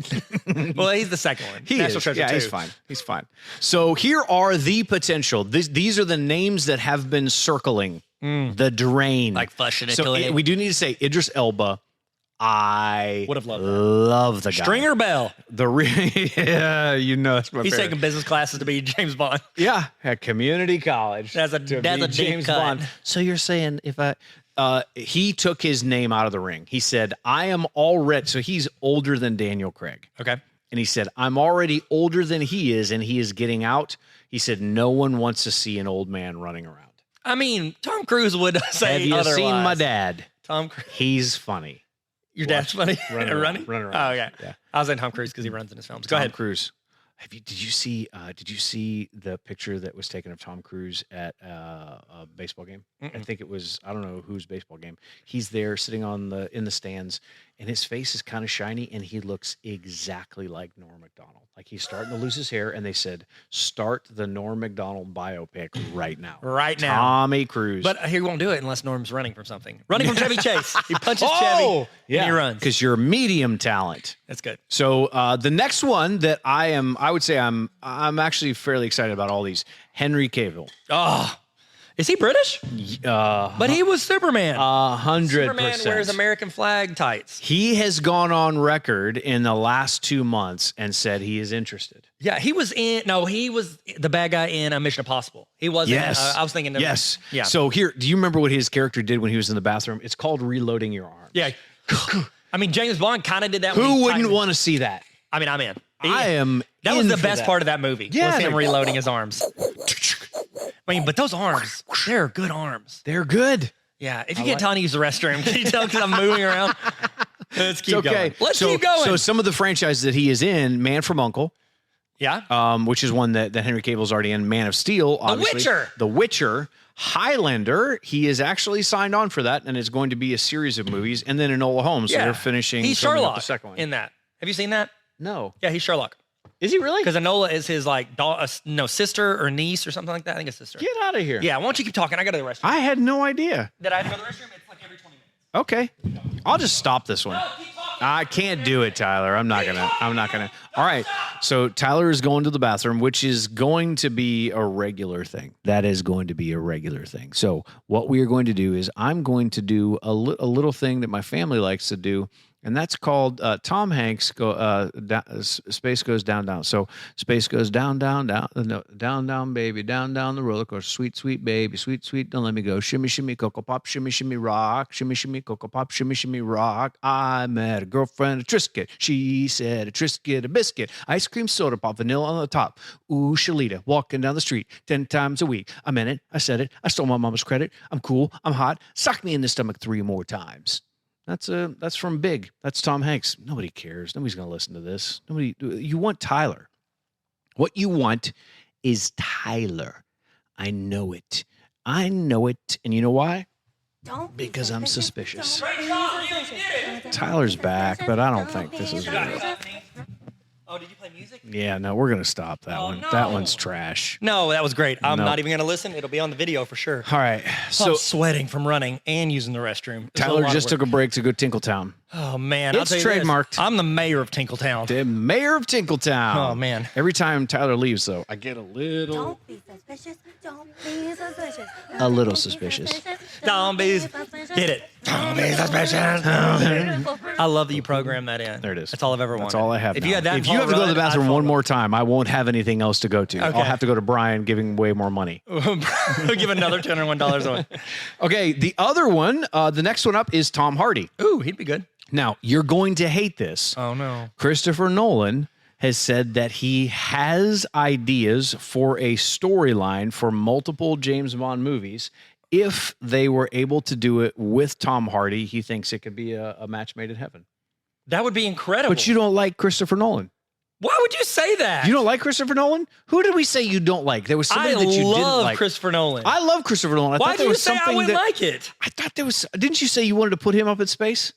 Speaker 1: Well, he's the second one.
Speaker 2: He
Speaker 1: national
Speaker 2: is.
Speaker 1: treasure
Speaker 2: Yeah,
Speaker 1: too.
Speaker 2: he's fine. He's fine. So here are the potential. These are the names that have been circling. The Drain.
Speaker 1: Like flushing it
Speaker 2: So
Speaker 1: till it.
Speaker 2: we do need to say Idris Elba. I
Speaker 1: Would have loved that.
Speaker 2: love the guy.
Speaker 1: Stringer Bell.
Speaker 2: Yeah, you know that's my
Speaker 1: He's
Speaker 2: favorite.
Speaker 1: taking business classes to be James Bond.
Speaker 2: Yeah, at community college.
Speaker 1: That's a
Speaker 2: to
Speaker 1: deep
Speaker 2: be James
Speaker 1: cut.
Speaker 2: Bond. So you're saying if I he took his name out of the ring. He said, I am already, so he's older than Daniel Craig.
Speaker 1: Okay.
Speaker 2: And he said, I'm already older than he is, and he is getting out. He said, no one wants to see an old man running around.
Speaker 1: I mean, Tom Cruise would say
Speaker 2: Have you
Speaker 1: otherwise.
Speaker 2: seen my dad?
Speaker 1: Tom Cruise.
Speaker 2: He's funny.
Speaker 1: Your dad's funny?
Speaker 2: Running around. Running around.
Speaker 1: Oh, yeah.
Speaker 2: Yeah.
Speaker 1: I was saying Tom Cruise because he runs in his films. Go
Speaker 2: Tom
Speaker 1: ahead.
Speaker 2: Cruise. Did you see the picture that was taken of Tom Cruise at a baseball game? I think it was, I don't know whose baseball game. He's there sitting in the stands, and his face is kind of shiny, and he looks exactly like Norm Macdonald. Like he's starting to lose his hair, and they said, start the Norm Macdonald biopic right now.
Speaker 1: Right now.
Speaker 2: Tommy Cruise.
Speaker 1: But he won't do it unless Norm's running from something. Running from Chevy Chase. He punches
Speaker 2: Oh,
Speaker 1: Chevy,
Speaker 2: yeah,
Speaker 1: and he runs.
Speaker 2: because you're medium talent.
Speaker 1: That's good.
Speaker 2: So the next one that I would say I'm actually fairly excited about all these. Henry Cavill.
Speaker 1: Oh, is he British? But he was Superman.
Speaker 2: 100%.
Speaker 1: Superman wears American flag tights.
Speaker 2: He has gone on record in the last 2 months and said he is interested.
Speaker 1: Yeah, he was the bad guy in Mission Impossible. He wasn't.
Speaker 2: Yes.
Speaker 1: I was thinking.
Speaker 2: Yes.
Speaker 1: Yeah.
Speaker 2: So here, do you remember what his character did when he was in the bathroom? It's called reloading your arms.
Speaker 1: Yeah. I mean, James Bond kind of did that.
Speaker 2: Who wouldn't want to see that?
Speaker 1: I mean, I'm in.
Speaker 2: I am.
Speaker 1: That was the best part of that movie.
Speaker 2: Yeah,
Speaker 1: was him reloading his arms. I mean, but those arms, they're good arms.
Speaker 2: They're good.
Speaker 1: Yeah. If you can't tell, I need to use the restroom. Can you tell because I'm moving around? Let's keep going. Let's keep going.
Speaker 2: So some of the franchises that he is in, Man from U.N.C.L.E.,
Speaker 1: yeah,
Speaker 2: which is one that Henry Cable's already in. Man of Steel, obviously. The Witcher. Highlander, he is actually signed on for that, and it's going to be a series of movies. And then Enola Holmes, so they're finishing.
Speaker 1: He's Sherlock
Speaker 2: the second one.
Speaker 1: in that. Have you seen that?
Speaker 2: No.
Speaker 1: Yeah, he's Sherlock.
Speaker 2: Is he really?
Speaker 1: Because Enola is his sister or niece or something like that. I think it's sister.
Speaker 2: Get out of here.
Speaker 1: Yeah, why don't you keep talking? I got to the restroom.
Speaker 2: I had no idea.
Speaker 1: Did I have to go to the restroom? It's like every 20 minutes.
Speaker 2: Okay. I'll just stop this one.
Speaker 1: No, keep talking.
Speaker 2: I can't do it, Tyler. I'm not gonna. All right. So Tyler is going to the bathroom, which is going to be a regular thing. That is going to be a regular thing. So what we are going to do is I'm going to do a little thing that my family likes to do. And that's called Tom Hanks Space Goes Down, Down. So space goes down, down, down, no, down, down, baby, down, down the roller coaster. Sweet, sweet baby, sweet, sweet, don't let me go. Shimmy, shimmy, cocoa pop, shimmy, shimmy, rock. Shimmy, shimmy, cocoa pop, shimmy, shimmy, rock. I met a girlfriend, a Triscuit. She said a Triscuit, a biscuit. Ice cream, soda pop, vanilla on the top. Ooh, Shalita, walking down the street 10 times a week. I meant it. I said it. I stole my mama's credit. I'm cool. I'm hot. Sock me in the stomach 3 more times. That's from Big. That's Tom Hanks. Nobody cares. Nobody's going to listen to this. Nobody. You want Tyler. What you want is Tyler. I know it. I know it. And you know why? Because I'm suspicious. Tyler's back, but I don't think this is real.
Speaker 1: Oh, did you play music?
Speaker 2: Yeah, no, we're going to stop that one.
Speaker 1: No.
Speaker 2: That one's trash.
Speaker 1: No, that was great. I'm not even going to listen. It'll be on the video for sure.
Speaker 2: All right.
Speaker 1: So I'm sweating from running and using the restroom.
Speaker 2: Tyler just took a break to go Tinkletown.
Speaker 1: Oh, man.
Speaker 2: It's trademarked.
Speaker 1: I'm the mayor of Tinkletown.
Speaker 2: The mayor of Tinkletown.
Speaker 1: Oh, man.
Speaker 2: Every time Tyler leaves, though, I get a little...
Speaker 3: Don't be suspicious. Don't be suspicious.
Speaker 2: A little suspicious.
Speaker 1: Don't be... Get it. Don't be suspicious. I love that you programmed that in.
Speaker 2: There it is.
Speaker 1: That's all I've ever wanted.
Speaker 2: That's all I have
Speaker 1: If
Speaker 2: now.
Speaker 1: you had that
Speaker 2: if you have to go to the bathroom one more time, I won't have anything else to go to.
Speaker 1: Okay.
Speaker 2: I'll have to go to Brian giving way more money.
Speaker 1: We'll give another $201 away.
Speaker 2: Okay, the other one, the next one up is Tom Hardy.
Speaker 1: Ooh, he'd be good.
Speaker 2: Now, you're going to hate this.
Speaker 1: Oh, no.
Speaker 2: Christopher Nolan has said that he has ideas for a storyline for multiple James Bond movies. If they were able to do it with Tom Hardy, he thinks it could be a match made in heaven.
Speaker 1: That would be incredible.
Speaker 2: But you don't like Christopher Nolan.
Speaker 1: Why would you say that?
Speaker 2: You don't like Christopher Nolan? Who did we say you don't like? There was somebody that you didn't like.
Speaker 1: I love Christopher Nolan.
Speaker 2: I love Christopher Nolan.
Speaker 1: Why did you say I wouldn't like it?
Speaker 2: I thought there was... Didn't you say you wanted to put him up in space?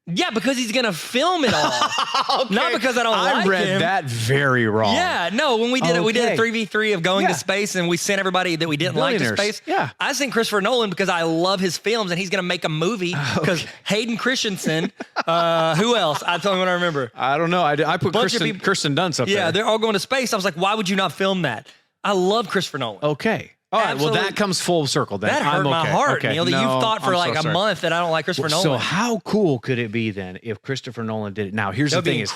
Speaker 1: Yeah, because he's going to film it all. Okay. Not because I don't like him.
Speaker 2: I read that very wrong.
Speaker 1: Yeah, no, when we did it, we did a 3v3 of going to space, and we sent everybody that we didn't like to space.
Speaker 2: Yeah.
Speaker 1: I sent Christopher Nolan because I love his films, and he's going to make a movie because Hayden Christensen, who else? I tell me what I remember.
Speaker 2: I don't know. I put Kirsten Dunst up there.
Speaker 1: Yeah, they're all going to space. I was like, why would you not film that? I love Christopher Nolan.
Speaker 2: Okay. All right,
Speaker 1: Absolutely.
Speaker 2: well, that comes full circle then.
Speaker 1: That hurt my heart, Neil, that you've thought for like a month that I don't like Christopher Nolan.
Speaker 2: So how cool could it be then if Christopher Nolan did it? Now, here's the thing is,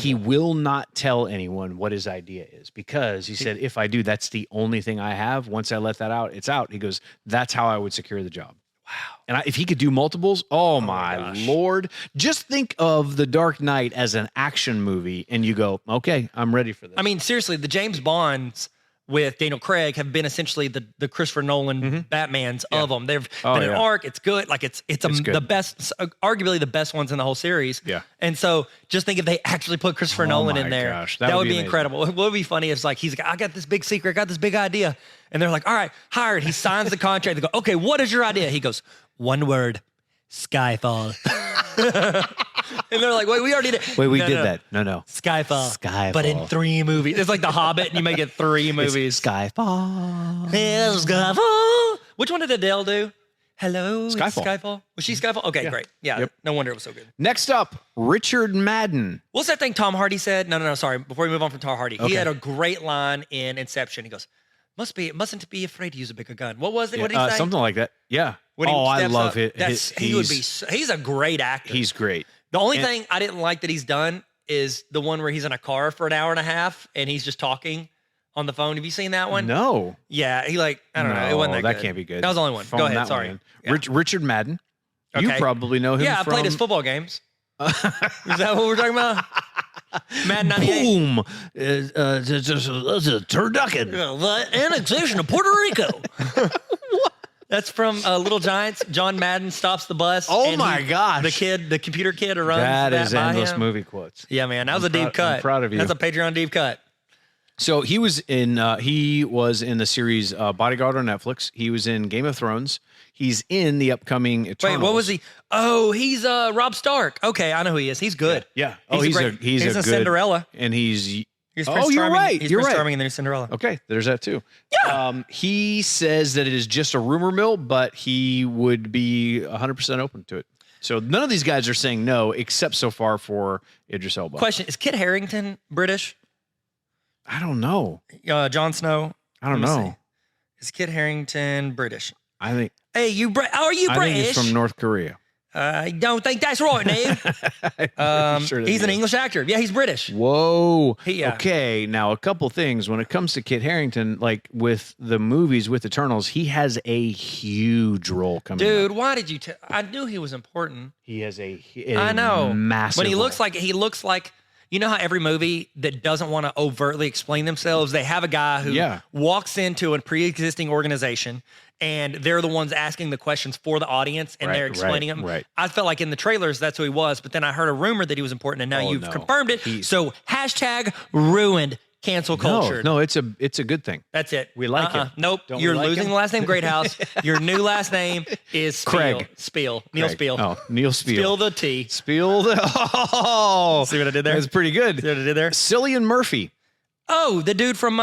Speaker 2: he will not tell anyone what his idea is because he said, if I do, that's the only thing I have. Once I let that out, it's out. He goes, that's how I would secure the job. Wow. And if he could do multiples, oh my Lord. Just think of The Dark Knight as an action movie and you go, okay, I'm ready for this.
Speaker 1: I mean, seriously, the James Bonds with Daniel Craig have been essentially the Christopher Nolan Batmans of them. They've been an arc. It's good. Like it's the best, arguably the best ones in the whole series.
Speaker 2: Yeah.
Speaker 1: And so just think if they actually put Christopher Nolan in there, that would be incredible. What would be funny is like, he's like, I got this big secret. I got this big idea. And they're like, all right, hired. He signs the contract. They go, okay, what is your idea? He goes, one word, Skyfall. And they're like, wait, we already did.
Speaker 2: Wait, we did that. No.
Speaker 1: Skyfall. But in 3 movies. It's like The Hobbit and you make it 3 movies.
Speaker 2: Skyfall.
Speaker 1: Skyfall. Which one did Adele do? Hello,
Speaker 2: Skyfall.
Speaker 1: Was she Skyfall? Okay, great. Yeah, no wonder it was so good.
Speaker 2: Next up, Richard Madden.
Speaker 1: What's that thing Tom Hardy said? No, sorry. Before we move on from Tom Hardy, he had a great line in Inception. He goes, mustn't be afraid to use a bigger gun. What was it? What did he say?
Speaker 2: Something like that. Yeah. I love it.
Speaker 1: He's a great actor.
Speaker 2: He's great.
Speaker 1: The only thing I didn't like that he's done is the one where he's in a car for an hour and a half and he's just talking on the phone. Have you seen that one?
Speaker 2: No.
Speaker 1: Yeah, I don't know. It wasn't that good.
Speaker 2: That can't be good.
Speaker 1: That was the only one. Go ahead. Sorry.
Speaker 2: Yeah. Richard Madden. You probably know him.
Speaker 1: Yeah, I played his football games. Is that what we're talking about? Madden 98.
Speaker 2: Boom! That's a turducken.
Speaker 1: The annexation of Puerto Rico. That's from Little Giants. John Madden stops the bus.
Speaker 2: Oh my gosh!
Speaker 1: The computer kid who runs
Speaker 2: That is
Speaker 1: by
Speaker 2: endless
Speaker 1: him.
Speaker 2: movie quotes.
Speaker 1: Yeah, man, that was a deep cut.
Speaker 2: I'm proud of you.
Speaker 1: That's a Patreon deep cut.
Speaker 2: So he was in the series Bodyguard on Netflix. He was in Game of Thrones. He's in the upcoming Eternals.
Speaker 1: Wait, what was he? Oh, he's Rob Stark. Okay, I know who he is. He's good.
Speaker 2: Yeah.
Speaker 1: He's a
Speaker 2: good,
Speaker 1: Cinderella.
Speaker 2: And he's
Speaker 1: He's
Speaker 2: oh,
Speaker 1: Prince
Speaker 2: you're
Speaker 1: Charming.
Speaker 2: right.
Speaker 1: He's
Speaker 2: You're
Speaker 1: Prince
Speaker 2: right.
Speaker 1: Charming in the new Cinderella.
Speaker 2: Okay, there's that too.
Speaker 1: Yeah.
Speaker 2: He says that it is just a rumor mill, but he would be 100% open to it. So none of these guys are saying no, except so far for Idris Elba.
Speaker 1: Question: is Kit Harington British?
Speaker 2: I don't know.
Speaker 1: Jon Snow.
Speaker 2: I don't
Speaker 1: Let me
Speaker 2: know.
Speaker 1: see. Is Kit Harington British?
Speaker 2: I think.
Speaker 1: Hey, are you
Speaker 2: I
Speaker 1: British?
Speaker 2: think he's from North Korea.
Speaker 1: I don't think that's right, Nate.
Speaker 2: Sure that
Speaker 1: He's
Speaker 2: he
Speaker 1: an
Speaker 2: is.
Speaker 1: English actor. Yeah, he's British.
Speaker 2: Whoa.
Speaker 1: Yeah.
Speaker 2: Okay. Now, a couple things. When it comes to Kit Harington, like with the movies with Eternals, he has a huge role coming
Speaker 1: Dude,
Speaker 2: up.
Speaker 1: why did you? I knew he was important.
Speaker 2: He has
Speaker 1: I know.
Speaker 2: massive
Speaker 1: But he
Speaker 2: role.
Speaker 1: looks like you know how every movie that doesn't want to overtly explain themselves, they have a guy who walks into a pre-existing organization and they're the ones asking the questions for the audience and they're explaining them.
Speaker 2: Right.
Speaker 1: I felt like in the trailers that's who he was, but then I heard a rumor that he was important and now you've confirmed it. So hashtag ruined cancel culture.
Speaker 2: No, it's a good thing.
Speaker 1: That's it.
Speaker 2: We like it.
Speaker 1: Nope.
Speaker 2: Don't we
Speaker 1: You're
Speaker 2: like
Speaker 1: losing
Speaker 2: him?
Speaker 1: the last name Greathouse. Your new last name is
Speaker 2: Craig.
Speaker 1: Spiel. Neil
Speaker 2: Craig.
Speaker 1: Spiel.
Speaker 2: Oh, Neil Spiel.
Speaker 1: Spill the tea.
Speaker 2: Spiel the. Oh,
Speaker 1: See what I did there?
Speaker 2: That's pretty good.
Speaker 1: See what I did there?
Speaker 2: Cillian Murphy.
Speaker 1: Oh, the dude from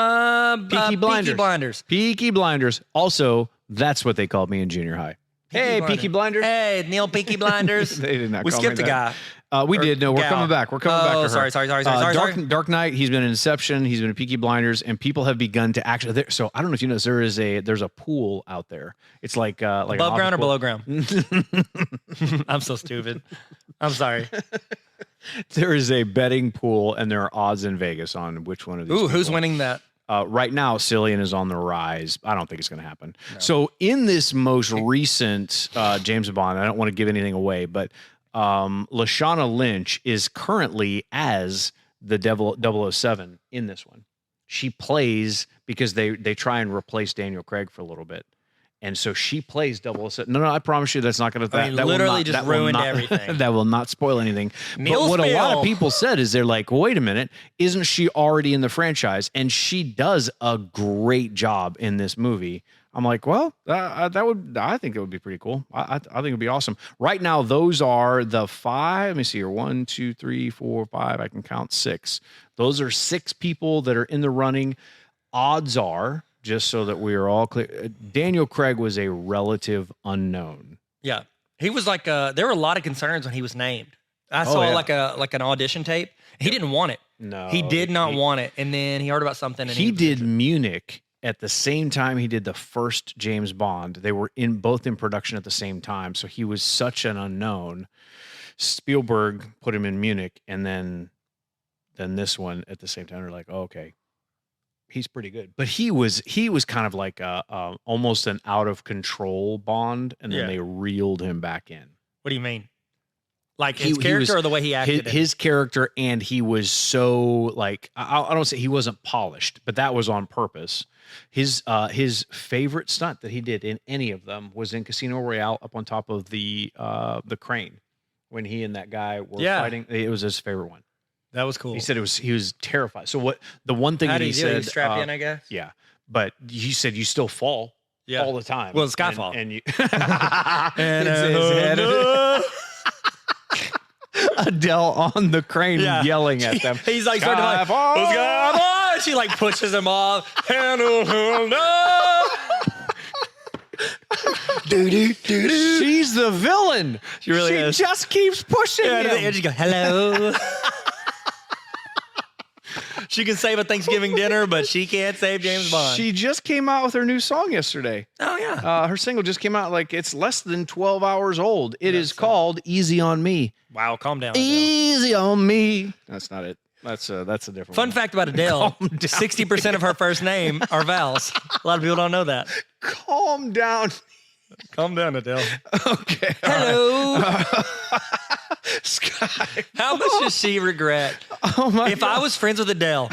Speaker 2: Peaky Blinders.
Speaker 1: Peaky Blinders.
Speaker 2: Peaky Blinders. Also, that's what they called me in junior high. Peaky Blinders.
Speaker 1: Hey, Neil Peaky Blinders.
Speaker 2: They did not
Speaker 1: We
Speaker 2: call
Speaker 1: skipped
Speaker 2: me
Speaker 1: a
Speaker 2: that.
Speaker 1: guy.
Speaker 2: We did. No, we're
Speaker 1: gal.
Speaker 2: coming back. We're coming back to her.
Speaker 1: Sorry.
Speaker 2: Dark Knight. He's been in Inception. He's been in Peaky Blinders, and people have begun to actually. So I don't know if you know, there's a pool out there. It's like
Speaker 1: Above ground or below ground? I'm so stupid. I'm sorry.
Speaker 2: There is a betting pool, and there are odds in Vegas on which one of these.
Speaker 1: Ooh, who's
Speaker 2: people.
Speaker 1: winning that?
Speaker 2: Right now, Cillian is on the rise. I don't think it's going to happen. No. So in this most recent James Bond, I don't want to give anything away, but Lashana Lynch is currently as the 007 in this one. She plays because they try and replace Daniel Craig for a little bit. And so she plays 007. No, I promise you that's not going to... That
Speaker 1: literally just ruined everything.
Speaker 2: That will not spoil anything.
Speaker 1: Neil
Speaker 2: but what
Speaker 1: Spiel.
Speaker 2: a lot of people said is they're like, well, wait a minute, isn't she already in the franchise? And she does a great job in this movie. I'm like, well, I think it would be pretty cool. I think it would be awesome. Right now, those are the 5. Let me see here. 1, 2, 3, 4, 5. I can count 6. Those are 6 people that are in the running. Odds are, just so that we are all clear, Daniel Craig was a relative unknown.
Speaker 1: Yeah. He was like, there were a lot of concerns when he was named. I saw like an audition tape. He didn't want it.
Speaker 2: No.
Speaker 1: He did not want it. And then he heard about something. And
Speaker 2: he did Munich at the same time he did the first James Bond. They were both in production at the same time. So he was such an unknown. Spielberg put him in Munich, and then this one at the same time. They're like, oh, okay. He's pretty good, but he was kind of like almost an out of control Bond, and then they reeled him back in.
Speaker 1: What do you mean? Like his character or the way he acted?
Speaker 2: His character, and he was so like I don't say he wasn't polished, but that was on purpose. His favorite stunt that he did in any of them was in Casino Royale up on top of the crane when he and that guy were fighting. It was his favorite one.
Speaker 1: That was cool.
Speaker 2: He said he was terrified. So the one thing that he said,
Speaker 1: strap in, I guess.
Speaker 2: Yeah, but he said you still fall all the time.
Speaker 1: Well, it's Skyfall,
Speaker 2: and you
Speaker 1: and
Speaker 2: his head. Adele on the crane yelling at them.
Speaker 1: He's like, Skyfall. She like pushes him off.
Speaker 2: She's the villain.
Speaker 1: She really is.
Speaker 2: She just keeps pushing him.
Speaker 1: And she go, hello. She can save a Thanksgiving dinner, but she can't save James Bond.
Speaker 2: She just came out with her new song yesterday.
Speaker 1: Oh, yeah.
Speaker 2: Her single just came out. Like, it's less than 12 hours old. It is called Easy on Me.
Speaker 1: Wow, calm down.
Speaker 2: Easy on Me. That's not it. That's a different
Speaker 1: Fun
Speaker 2: one.
Speaker 1: fact about Adele, 60% of her first name are vowels. A lot of people don't know that.
Speaker 2: Calm down.
Speaker 1: Calm down, Adele.
Speaker 2: Okay.
Speaker 1: Hello.
Speaker 2: Sky.
Speaker 1: How much does she regret?
Speaker 2: Oh my
Speaker 1: If
Speaker 2: God.
Speaker 1: I was friends with Adele,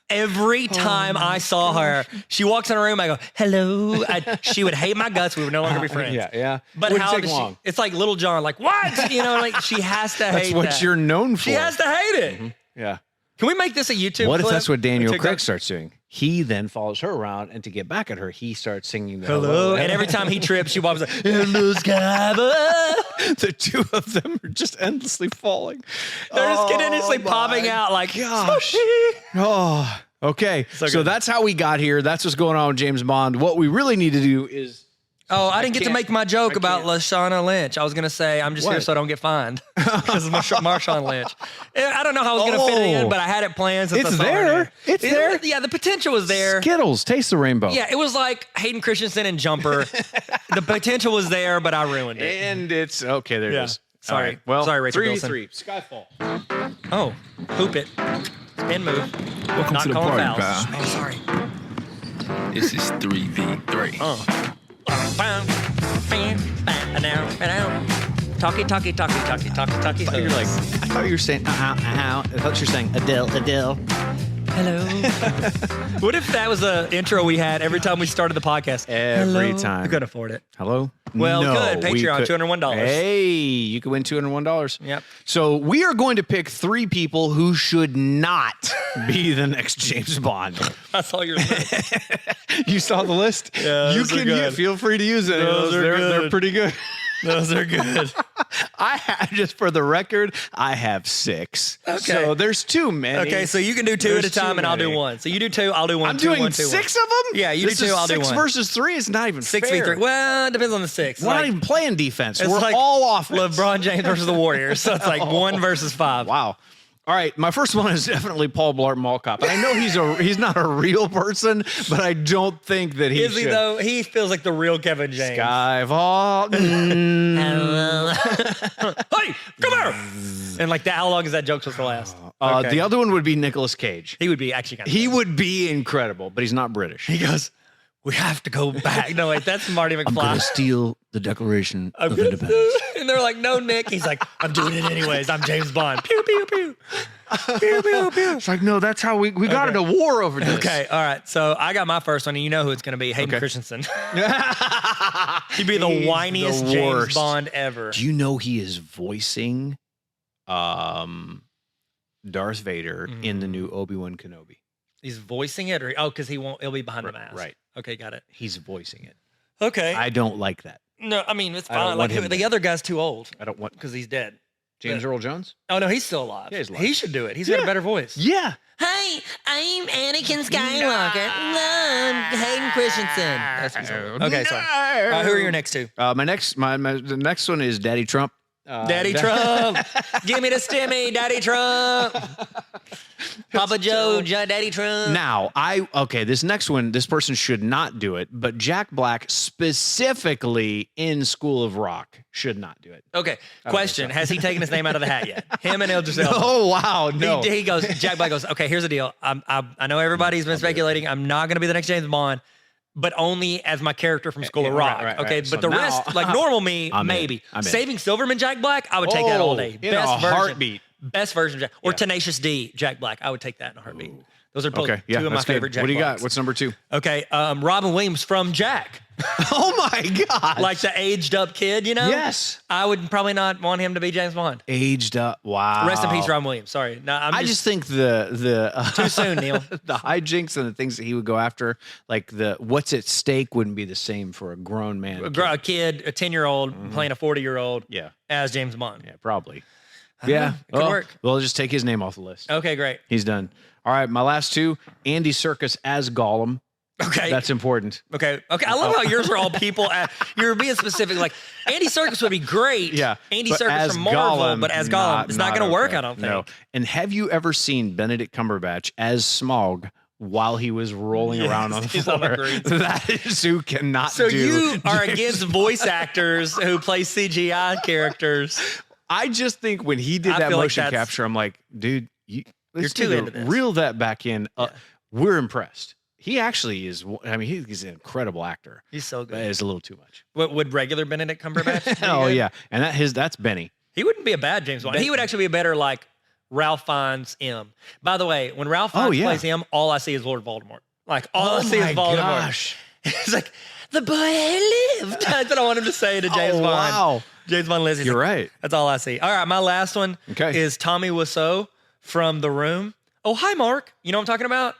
Speaker 1: every time I saw her, she walks in a room, I go, hello. She would hate my guts. We would no longer be friends.
Speaker 2: Yeah.
Speaker 1: But
Speaker 2: Wouldn't
Speaker 1: how
Speaker 2: take
Speaker 1: does
Speaker 2: long.
Speaker 1: she? It's like Little John, like, what? You know, like she has to
Speaker 2: That's
Speaker 1: hate
Speaker 2: what
Speaker 1: that.
Speaker 2: you're known for.
Speaker 1: She has to hate it.
Speaker 2: Yeah.
Speaker 1: Can we make this a YouTube
Speaker 2: What if
Speaker 1: clip?
Speaker 2: that's what Daniel
Speaker 1: TikTok?
Speaker 2: Craig starts doing? He then follows her around, and to get back at her, he starts singing the
Speaker 1: Hello. And every time he trips, she walks like, hello, Skyba.
Speaker 2: the two of them are just endlessly falling.
Speaker 1: They're just continuously
Speaker 2: my
Speaker 1: popping out like,
Speaker 2: gosh.
Speaker 1: Sophie.
Speaker 2: Oh, okay.
Speaker 1: So
Speaker 2: So
Speaker 1: good.
Speaker 2: that's how we got here. That's what's going on with James Bond. What we really need to do is
Speaker 1: Oh, I didn't get to
Speaker 2: can't-
Speaker 1: make my joke
Speaker 2: I
Speaker 1: about
Speaker 2: can't.
Speaker 1: Lashana Lynch. I was going to say, I'm just here
Speaker 2: What?
Speaker 1: so I don't get fined. Because of Marshawn Lynch. I don't know how I was going to fit it in,
Speaker 2: Oh.
Speaker 1: but I had it planned since
Speaker 2: It's
Speaker 1: I saw her
Speaker 2: there.
Speaker 1: name.
Speaker 2: It's there.
Speaker 1: Yeah, the potential was there.
Speaker 2: Skittles, taste the rainbow.
Speaker 1: Yeah, it was like Hayden Christensen and Jumper. The potential was there, but I ruined it.
Speaker 2: And it's okay. There it
Speaker 1: Yeah.
Speaker 2: is.
Speaker 1: Sorry.
Speaker 2: All right. Well,
Speaker 1: Sorry, Rachel
Speaker 2: 3-3.
Speaker 1: Bilson.
Speaker 2: Skyfall.
Speaker 1: Oh, hoop it. Spin move.
Speaker 4: Welcome
Speaker 1: Not
Speaker 4: to the
Speaker 1: calling
Speaker 4: party,
Speaker 1: fouls.
Speaker 4: pal.
Speaker 1: Oh, sorry.
Speaker 4: This is 3v3.
Speaker 1: Talkie.
Speaker 2: I thought you were saying, I thought you were saying Adele.
Speaker 1: Hello. What if that was an intro we had every time we started the podcast?
Speaker 2: Every
Speaker 1: Hello.
Speaker 2: time.
Speaker 1: We couldn't afford it.
Speaker 2: Hello?
Speaker 1: Well,
Speaker 2: No,
Speaker 1: good.
Speaker 2: we
Speaker 1: Patreon,
Speaker 2: could-
Speaker 1: $201.
Speaker 2: Hey, you could win $201.
Speaker 1: Yep.
Speaker 2: So we are going to pick 3 people who should not be the next James Bond.
Speaker 1: I saw your list.
Speaker 2: You saw the list?
Speaker 1: Yeah,
Speaker 2: you
Speaker 1: those are
Speaker 2: can
Speaker 1: good.
Speaker 2: feel free to use it.
Speaker 1: Those are
Speaker 2: They're
Speaker 1: good.
Speaker 2: pretty good.
Speaker 1: Those are good.
Speaker 2: I have, just for the record, I have 6.
Speaker 1: Okay.
Speaker 2: So there's too many.
Speaker 1: Okay, so you can do 2
Speaker 2: There's
Speaker 1: at a time,
Speaker 2: too
Speaker 1: and I'll do
Speaker 2: many.
Speaker 1: 1. So you do 2, I'll do 1.
Speaker 2: I'm
Speaker 1: 2,
Speaker 2: doing
Speaker 1: 1, 2,
Speaker 2: 6 of them?
Speaker 1: Yeah, you do
Speaker 2: This
Speaker 1: 2,
Speaker 2: is
Speaker 1: I'll do
Speaker 2: 6
Speaker 1: 1.
Speaker 2: versus 3 is not even
Speaker 1: 6v3.
Speaker 2: fair.
Speaker 1: Well, it depends on the 6.
Speaker 2: We're not even playing defense.
Speaker 1: it's
Speaker 2: We're
Speaker 1: like
Speaker 2: all offense.
Speaker 1: LeBron James versus the Warriors. So it's like 1 versus 5.
Speaker 2: Wow. All right, my first one is definitely Paul Blart Mall Cop. And I know he's not a real person, but I don't think that he
Speaker 1: Is he,
Speaker 2: should.
Speaker 1: though? He feels like the real Kevin James.
Speaker 2: Skyfall.
Speaker 1: Hey, come here! And like that, how long is that joke supposed to last? Okay.
Speaker 2: The other one would be Nicolas Cage.
Speaker 1: He would be actually kind of.
Speaker 2: He would be incredible, but he's not British.
Speaker 1: He goes, we have to go back. No, wait, that's Marty McFly.
Speaker 2: steal the Declaration
Speaker 1: I'm gonna do- And they're like, no, Nick. He's like, I'm doing it anyways. I'm James Bond. Pew, pew, pew. Pew, pew, pew.
Speaker 2: It's like, no, that's how we got into war over this.
Speaker 1: Okay, all right. So I got my first one, and you know who it's going to be. Hayden
Speaker 2: Okay.
Speaker 1: Christensen. He'd be the
Speaker 2: He's
Speaker 1: whiniest
Speaker 2: the
Speaker 1: James
Speaker 2: worst.
Speaker 1: Bond ever.
Speaker 2: Do you know he is voicing Darth Vader in the new Obi-Wan Kenobi?
Speaker 1: He's voicing it, or because he'll be behind the mask.
Speaker 2: Right.
Speaker 1: Okay, got it.
Speaker 2: He's voicing it.
Speaker 1: Okay.
Speaker 2: I don't like that.
Speaker 1: No, I mean it's
Speaker 2: I don't
Speaker 1: fine. Like
Speaker 2: want him
Speaker 1: the
Speaker 2: there.
Speaker 1: other guy's too old
Speaker 2: I don't want
Speaker 1: because he's dead.
Speaker 2: James Earl Jones.
Speaker 1: Oh no, he's still alive.
Speaker 2: Yeah, he's alive.
Speaker 1: He should do it. He's got a
Speaker 2: Yeah.
Speaker 1: better voice.
Speaker 2: Yeah.
Speaker 3: Hi, I'm Anakin Skywalker. I'm Hayden Christensen.
Speaker 1: That's what he's on. Okay, sorry. Who are your next two?
Speaker 2: The next one is Daddy Trump.
Speaker 1: Daddy Trump. Give me the stimmy, Daddy Trump. Papa Joe, Daddy Trump.
Speaker 2: Now, this next one, this person should not do it, but Jack Black specifically in School of Rock should not do it.
Speaker 1: Okay, question. Has he taken his name out of the hat yet? Him and Idris Elba.
Speaker 2: Oh, wow. No.
Speaker 1: He goes, Jack Black goes, okay, here's the deal. I know everybody's been speculating. I'm not going to be the next James Bond, but only as my character from School of
Speaker 2: Yeah,
Speaker 1: Rock.
Speaker 2: right,
Speaker 1: Okay,
Speaker 2: right.
Speaker 1: but
Speaker 2: So
Speaker 1: the
Speaker 2: now-
Speaker 1: rest, like normal me,
Speaker 2: I'm in.
Speaker 1: maybe.
Speaker 2: I'm in.
Speaker 1: Saving Silverman Jack Black, I would take that all day.
Speaker 2: In a heartbeat.
Speaker 1: Best version of Jack. Or
Speaker 2: Yeah.
Speaker 1: Tenacious D, Jack Black. I would take that in a heartbeat. Those are both
Speaker 2: Okay, yeah,
Speaker 1: two of my
Speaker 2: that's good.
Speaker 1: favorite Jack
Speaker 2: What do you
Speaker 1: Blacks.
Speaker 2: got? What's number 2?
Speaker 1: Okay, Robin Williams from Jack.
Speaker 2: Oh, my God.
Speaker 1: Like the aged up kid, you know?
Speaker 2: Yes.
Speaker 1: I would probably not want him to be James Bond.
Speaker 2: Aged up. Wow.
Speaker 1: Rest in peace, Robin Williams. Sorry. No,
Speaker 2: I just think the
Speaker 1: too soon, Neil.
Speaker 2: the hijinks and the things that he would go after, like the what's at stake, wouldn't be the same for a grown man.
Speaker 1: a kid, a 10-year-old playing a 40-year-old
Speaker 2: Yeah,
Speaker 1: as James Bond.
Speaker 2: yeah, probably.
Speaker 1: I don't know. It could
Speaker 2: well,
Speaker 1: work.
Speaker 2: We'll just take his name off the list.
Speaker 1: Okay, great.
Speaker 2: He's done. All right, my last 2, Andy Serkis as Gollum.
Speaker 1: Okay.
Speaker 2: That's important.
Speaker 1: Okay. I love how yours are all people. You're being specific. Like Andy Serkis would be great.
Speaker 2: Yeah.
Speaker 1: Andy
Speaker 2: but
Speaker 1: Serkis
Speaker 2: as
Speaker 1: from Marvel,
Speaker 2: Gollum,
Speaker 1: but as Gollum, it's not going to work.
Speaker 2: okay.
Speaker 1: I don't think.
Speaker 2: No. And have you ever seen Benedict Cumberbatch as Smaug while he was rolling around on the
Speaker 1: he's
Speaker 2: floor?
Speaker 1: on the green.
Speaker 2: That is who cannot
Speaker 1: So
Speaker 2: do.
Speaker 1: you are against voice actors who play CGI characters.
Speaker 2: I just think when he did
Speaker 1: I
Speaker 2: that
Speaker 1: feel like
Speaker 2: motion
Speaker 1: that's-
Speaker 2: capture, I'm like, dude, let's
Speaker 1: too
Speaker 2: need to
Speaker 1: into this.
Speaker 2: Reel that back in. We're impressed. He actually is. I mean, he's an incredible actor.
Speaker 1: He's so
Speaker 2: But
Speaker 1: good.
Speaker 2: it's a little too much.
Speaker 1: What would regular Benedict Cumberbatch? be
Speaker 2: Oh
Speaker 1: good?
Speaker 2: yeah, and that's Benny.
Speaker 1: He wouldn't be a bad James Bond. He would actually be a better like Ralph Fiennes M. By the way, when Ralph Fiennes plays him, all I see is Lord Voldemort. Like all I see is Voldemort.
Speaker 2: Gosh.
Speaker 1: It's like the boy who lived. That's what I want him to say to James Bond.
Speaker 2: Wow.
Speaker 1: James Bond lives.
Speaker 2: You're right.
Speaker 1: That's all I see. All right, my last one is Tommy Wiseau from The Room. Oh, hi, Mark. You know what I'm talking about?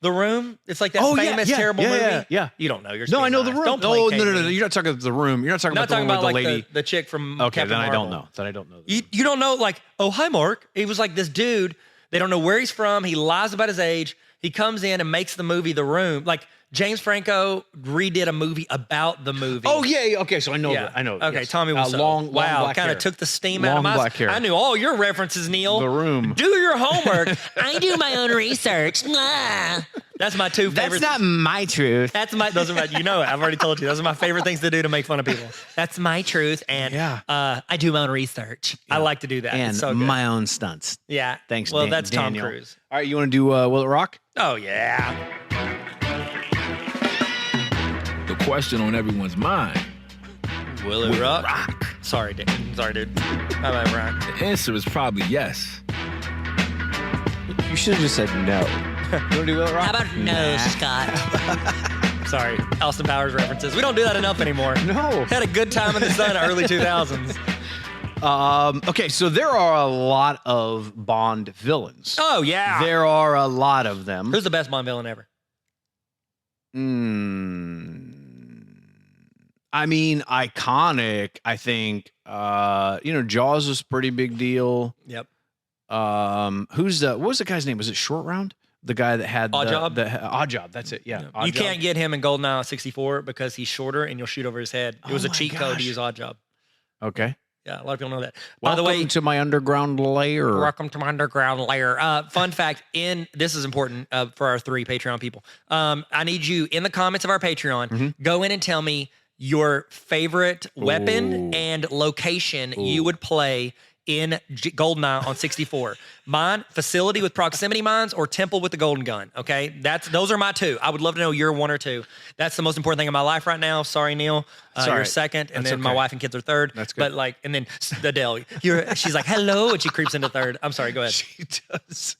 Speaker 1: The Room. It's like that famous, terrible movie.
Speaker 2: Yeah.
Speaker 1: You don't know. You're
Speaker 2: no, I know The Room.
Speaker 1: Don't play
Speaker 2: no. You're not talking about The Room. You're not talking about the one with the lady.
Speaker 1: The chick from
Speaker 2: Okay,
Speaker 1: Captain
Speaker 2: then
Speaker 1: Marvel.
Speaker 2: I don't know. Then I don't know.
Speaker 1: You don't know, like, oh, hi, Mark. He was like this dude. They don't know where he's from. He lies about his age. He comes in and makes the movie The Room. Like, James Franco redid a movie about the movie.
Speaker 2: Oh, yeah. Okay, so I know that. I know that.
Speaker 1: Okay, Tommy Wiseau.
Speaker 2: Long black
Speaker 1: kind
Speaker 2: hair.
Speaker 1: of took the steam out of my...
Speaker 2: black hair.
Speaker 1: I knew all your references, Neil.
Speaker 2: The Room.
Speaker 1: Do your homework.
Speaker 3: I do my own research.
Speaker 1: That's my two favorite...
Speaker 3: That's not my truth.
Speaker 1: Those are my, you know it. I've already told you. Those are my favorite things to do to make fun of people. That's my truth, and I do my own research. I like to do that.
Speaker 2: And
Speaker 1: it's so good.
Speaker 2: my own stunts.
Speaker 1: Yeah.
Speaker 2: Thanks,
Speaker 1: Well, that's
Speaker 2: Daniel.
Speaker 1: Tom Cruise.
Speaker 2: All right, you want to do Will It Rock?
Speaker 1: Oh, yeah.
Speaker 4: The question on everyone's mind,
Speaker 1: Will it rock? Sorry, dude. I might rock.
Speaker 4: the answer is probably yes.
Speaker 2: You should have just said no. You want to do Will It Rock?
Speaker 3: How about no, Scott?
Speaker 1: Sorry. Austin Powers references. We don't do that enough anymore.
Speaker 2: No.
Speaker 1: Had a good time in the sun in the early 2000s.
Speaker 2: Okay, so there are a lot of Bond villains.
Speaker 1: Oh, yeah.
Speaker 2: There are a lot of them.
Speaker 1: Who's the best Bond villain ever?
Speaker 2: I mean, iconic, I think. Jaws was a pretty big deal.
Speaker 1: Yep.
Speaker 2: What was the guy's name? Was it Short Round? The guy that had
Speaker 1: Oddjob?
Speaker 2: Oddjob, that's it, yeah.
Speaker 1: You
Speaker 2: Oddjob.
Speaker 1: can't get him in GoldenEye 64 because he's shorter and you'll shoot over his head. It was a
Speaker 2: my
Speaker 1: cheat code to
Speaker 2: gosh.
Speaker 1: use Oddjob.
Speaker 2: Okay.
Speaker 1: Yeah, a lot of people know that.
Speaker 2: Welcome
Speaker 1: By the way,
Speaker 2: to my underground lair.
Speaker 1: welcome to my underground lair. Fun fact, this is important for our 3 Patreon people. I need you in the comments of our Patreon, go in and tell me your favorite weapon and location you would play in GoldenEye on 64. Mine, facility with proximity mines or temple with the golden gun. Okay, those are my 2. I would love to know your 1 or 2. That's the most important thing in my life right now. Sorry, Neil. You're second, and
Speaker 2: That's
Speaker 1: then my
Speaker 2: okay.
Speaker 1: wife and kids are third.
Speaker 2: That's good.
Speaker 1: But and then Adele, she's like, hello, and she creeps into third. I'm sorry, go ahead.
Speaker 2: She does.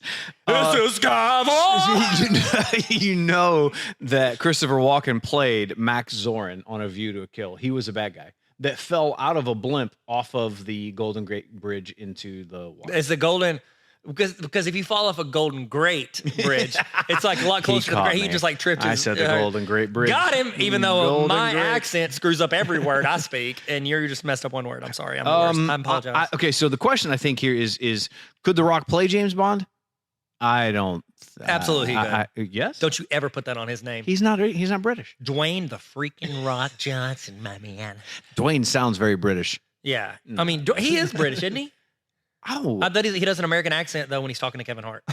Speaker 1: This is Skyfall.
Speaker 2: You know that Christopher Walken played Max Zorin on A View to a Kill. He was a bad guy that fell out of a blimp off of the Golden Gate Bridge into the water.
Speaker 1: It's the golden, because if you fall off a Golden Great Bridge, it's like a lot closer to the great. He just like tripped.
Speaker 2: I said the Golden Great Bridge.
Speaker 1: Got him, even though
Speaker 2: Golden
Speaker 1: my
Speaker 2: Great.
Speaker 1: accent screws up every word I speak, and you're just messed up one word. I'm sorry. I'm the worst. I apologize.
Speaker 2: Okay, so the question I think here is could The Rock play James Bond? I don't.
Speaker 1: Absolutely, he could.
Speaker 2: Yes.
Speaker 1: Don't you ever put that on his name.
Speaker 2: He's not British.
Speaker 1: Dwayne the freaking Rock Johnson, my man.
Speaker 2: Dwayne sounds very British.
Speaker 1: Yeah. I mean, he is British, isn't he?
Speaker 2: Oh.
Speaker 1: I bet he does an American accent, though, when he's talking to Kevin Hart.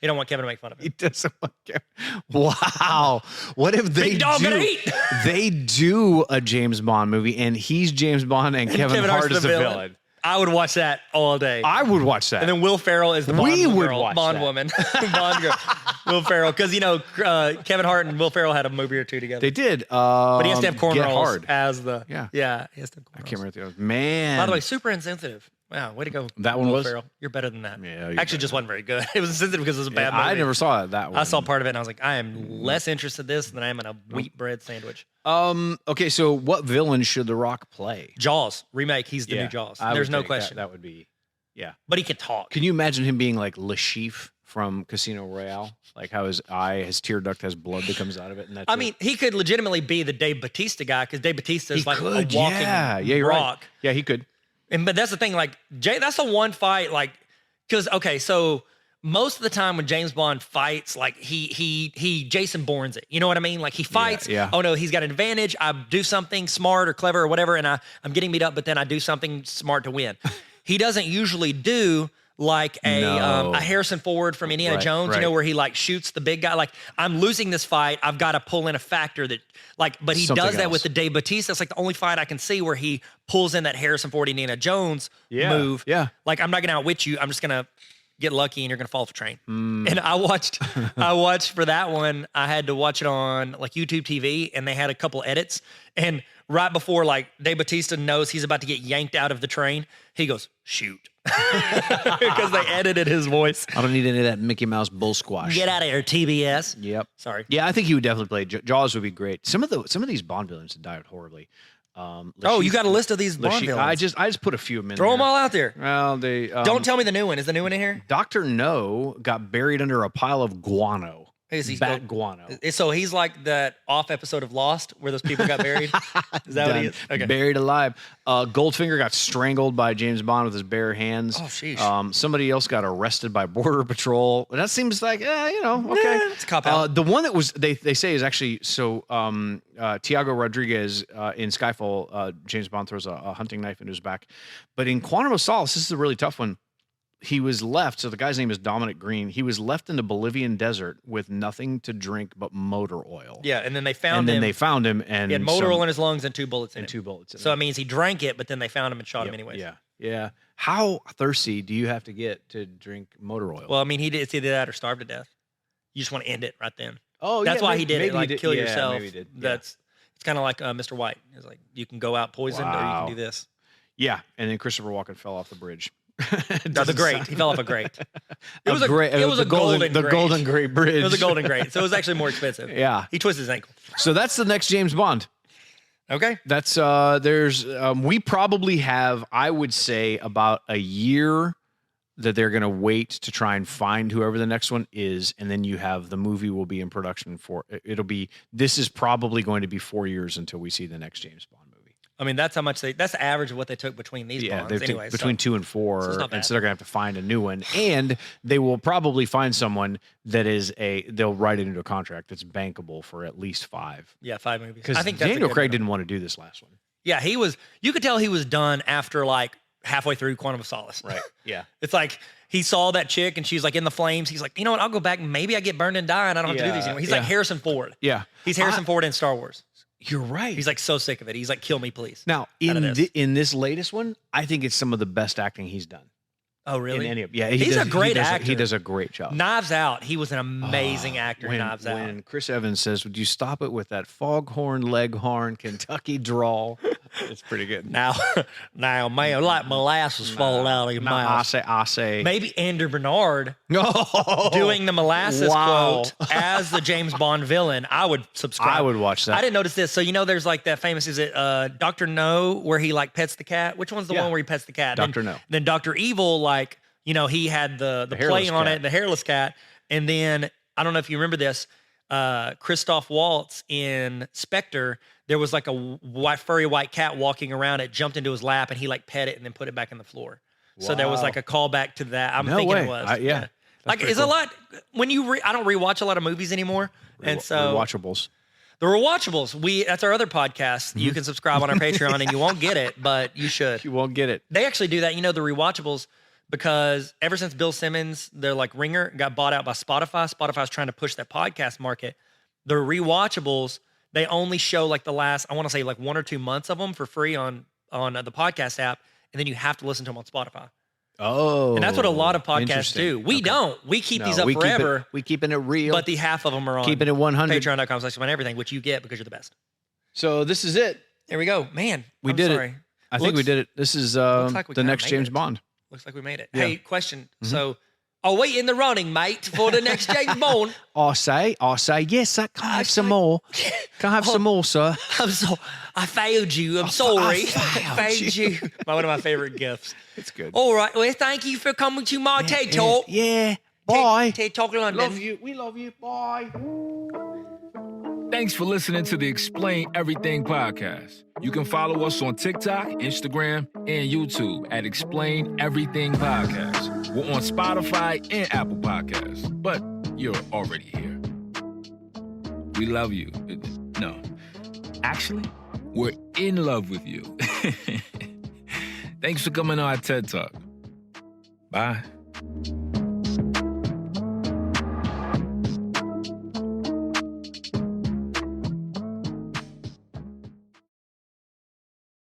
Speaker 1: He don't want Kevin to make fun of him.
Speaker 2: He doesn't want Wow. What if they
Speaker 1: Big dog gonna eat.
Speaker 2: They do a James Bond movie and he's James Bond and Kevin Hart is the villain?
Speaker 1: I would watch that all day.
Speaker 2: I would watch that.
Speaker 1: And then Will Ferrell is the Bond
Speaker 2: We would
Speaker 1: girl,
Speaker 2: watch
Speaker 1: Bond
Speaker 2: that.
Speaker 1: woman, Bond girl, Will Ferrell. Because Kevin Hart and Will Ferrell had a movie or 2 together.
Speaker 2: They did.
Speaker 1: But he has to have
Speaker 2: Get
Speaker 1: cornrows
Speaker 2: Hard.
Speaker 1: as the
Speaker 2: Yeah.
Speaker 1: He has to have cornrows.
Speaker 2: I can't remember the other. Man.
Speaker 1: By the way, super insensitive. Wow, way to go.
Speaker 2: That one
Speaker 1: Will
Speaker 2: was?
Speaker 1: Ferrell. You're better than that.
Speaker 2: Yeah, you're
Speaker 1: Actually,
Speaker 2: better
Speaker 1: just wasn't very good. It was insensitive because it was a bad movie.
Speaker 2: I never saw that one.
Speaker 1: I saw part of it and I was like, I am less interested in this than I am in a wheat bread sandwich.
Speaker 2: Okay, so what villain should The Rock play?
Speaker 1: Jaws remake. He's the new Jaws.
Speaker 2: I
Speaker 1: There's
Speaker 2: would
Speaker 1: no
Speaker 2: think
Speaker 1: question.
Speaker 2: That would be, yeah.
Speaker 1: But he can talk.
Speaker 2: Can you imagine him being like Le Chiffre from Casino Royale? Like how his tear duct has blood that comes out of it. And that's
Speaker 1: I mean, he could legitimately be the Dave Bautista guy because Dave Bautista is like a walking
Speaker 2: you're
Speaker 1: rock.
Speaker 2: right. Yeah, he could.
Speaker 1: But that's the thing, like that's the one fight, like, because so most of the time when James Bond fights, like he Jason Bournes it. You know what I mean? Like he fights.
Speaker 2: Yeah.
Speaker 1: Oh no, he's got an advantage. I do something smart or clever or whatever, and I'm getting beat up, but then I do something smart to win. He doesn't usually do like a Harrison Ford from Indiana Jones, you know, where he like shoots the big guy. Like I'm losing this fight, I've got to pull in a factor that but he
Speaker 2: Something
Speaker 1: does that
Speaker 2: else.
Speaker 1: with the Dave Bautista. It's like the only fight I can see where he pulls in that Harrison Ford Indiana Jones move.
Speaker 2: Yeah.
Speaker 1: Like I'm not gonna outwit you. I'm just gonna get lucky and you're going to fall off a train. And I watched for that one, I had to watch it on like YouTube TV, and they had a couple edits. And right before like Dave Bautista knows he's about to get yanked out of the train, he goes, shoot. Because they edited his voice.
Speaker 2: I don't need any of that Mickey Mouse bull squash.
Speaker 3: Get out of here, TBS.
Speaker 2: Yep.
Speaker 1: Sorry.
Speaker 2: Yeah, I think he would definitely play. Jaws would be great. Some of these Bond villains have died horribly.
Speaker 1: You got a list of these Bond villains.
Speaker 2: I just put a few of them in
Speaker 1: Throw
Speaker 2: there.
Speaker 1: them all out there.
Speaker 2: Well, they
Speaker 1: Don't tell me the new one. Is the new one in here?
Speaker 2: Dr. No got buried under a pile of guano.
Speaker 1: Is he
Speaker 2: Bat guano.
Speaker 1: So he's like that off episode of Lost where those people got buried. Is that what he is? Okay.
Speaker 2: Buried alive. Goldfinger got strangled by James Bond with his bare hands.
Speaker 1: Oh, sheesh.
Speaker 2: Somebody else got arrested by Border Patrol. That seems like, okay.
Speaker 1: It's a cop out.
Speaker 2: The one that was they say is actually Tiago Rodriguez in Skyfall. James Bond throws a hunting knife into his back, but in Quantum of Solace, this is a really tough one. He was left, so the guy's name is Dominic Green. He was left in the Bolivian desert with nothing to drink but motor oil.
Speaker 1: Yeah, and then they found him.
Speaker 2: And
Speaker 1: he had motor oil in his lungs and 2 bullets in him.
Speaker 2: 2 bullets.
Speaker 1: So it means he drank it, but then they found him and shot him anyways.
Speaker 2: Yeah. How thirsty do you have to get to drink motor oil?
Speaker 1: Well, I mean, it's either that or starve to death. You just want to end it right then.
Speaker 2: Oh,
Speaker 1: that's why he did it. Like, kill yourself.
Speaker 2: Maybe he did.
Speaker 1: It's kind of like Mr. White. It's like you can go out poisoned or you can do this.
Speaker 2: Yeah, and then Christopher Walken fell off the bridge.
Speaker 1: The grate. He fell off a grate. It was
Speaker 2: the Golden Gate Bridge.
Speaker 1: It was a golden grate, so it was actually more expensive.
Speaker 2: Yeah,
Speaker 1: he twisted his ankle.
Speaker 2: So that's the next James Bond.
Speaker 1: Okay,
Speaker 2: that's we probably have, I would say, about a year that they're going to wait to try and find whoever the next one is, and then you have the movie will be in production for. This is probably going to be 4 years until we see the next James Bond movie.
Speaker 1: I mean, that's how much that's the average of what they took between these bonds. Anyway,
Speaker 2: between 2 and 4, and so they're gonna have to find a new one, and they will probably find someone that is they'll write it into a contract that's bankable for at least 5.
Speaker 1: Yeah, 5 movies.
Speaker 2: Because I think Daniel Craig didn't want to do this last one.
Speaker 1: Yeah, he was. You could tell he was done after like halfway through Quantum of Solace.
Speaker 2: Right. Yeah.
Speaker 1: It's like he saw that chick and she's like in the flames. He's like, you know what? I'll go back and maybe I get burned and die and I don't have to do these anymore. He's like Harrison Ford.
Speaker 2: Yeah.
Speaker 1: He's Harrison Ford in Star Wars.
Speaker 2: You're right.
Speaker 1: He's like so sick of it. He's like, kill me, please.
Speaker 2: Now, in this latest one, I think it's some of the best acting he's done.
Speaker 1: Oh, really?
Speaker 2: He's
Speaker 1: a great actor.
Speaker 2: He does a great job.
Speaker 1: Knives Out. He was an amazing actor in Knives Out.
Speaker 2: When Chris Evans says, would you stop it with that foghorn, leghorn, Kentucky drawl? It's pretty good.
Speaker 1: Now, man, like molasses falling out of your mouth.
Speaker 2: I say.
Speaker 1: Maybe Andrew Bernard doing the molasses quote as the James Bond villain. I would subscribe.
Speaker 2: I would watch that.
Speaker 1: I didn't notice this. So, there's like that famous, is it Dr. No, where he like pets the cat? Which one's the one where he pets the cat?
Speaker 2: Dr. No.
Speaker 1: Then Dr. Evil, he had the play on it, the hairless cat. And then, I don't know if you remember this, Christoph Waltz in Spectre, there was like a furry white cat walking around. It jumped into his lap and he like pet it and then put it back in the floor. Wow. So there was like a callback to that. I'm thinking it was.
Speaker 2: Yeah.
Speaker 1: Like it's cool. A lot when I don't rewatch a lot of movies anymore. And so
Speaker 2: rewatchables.
Speaker 1: The Rewatchables. That's our other podcast. Mm-hmm. You can subscribe on our Patreon and you won't get it, but you should.
Speaker 2: You won't get it.
Speaker 1: They actually do that. The Rewatchables, because ever since Bill Simmons, they're like Ringer, got bought out by Spotify. Spotify's trying to push that podcast market. The Rewatchables, they only show like the last, I want to say like 1 or 2 months of them for free on the podcast app. And then you have to listen to them on Spotify.
Speaker 2: Oh.
Speaker 1: And that's what a lot of podcasts do. We don't. We keep these up forever.
Speaker 2: We keeping it real.
Speaker 1: But the half of them are on
Speaker 2: keeping it 100.
Speaker 1: Patreon.com/everything, which you get because you're the best.
Speaker 2: So this is it.
Speaker 1: There we go. Man,
Speaker 2: we did it. I think we did it. This is like the next James Bond.
Speaker 1: Looks like we made it. Yeah. Hey, question. Mm-hmm. So, are we in the running, mate, for the next James Bond?
Speaker 2: I say, yes, I can have some more. Can I have some more, sir?
Speaker 1: I failed you. I'm sorry. I failed you. One of my favorite gifts.
Speaker 2: It's good.
Speaker 1: All right. Well, thank you for coming to my TED Talk.
Speaker 2: Yeah. Bye.
Speaker 1: TED Talk London.
Speaker 2: Love you. We love you. Bye.
Speaker 4: Thanks for listening to the Explain Everything podcast. You can follow us on TikTok, Instagram, and YouTube at Explain Everything Podcast. We're on Spotify and Apple Podcasts, but you're already here. We love you. No, actually, we're in love with you. Thanks for coming on our TED Talk. Bye.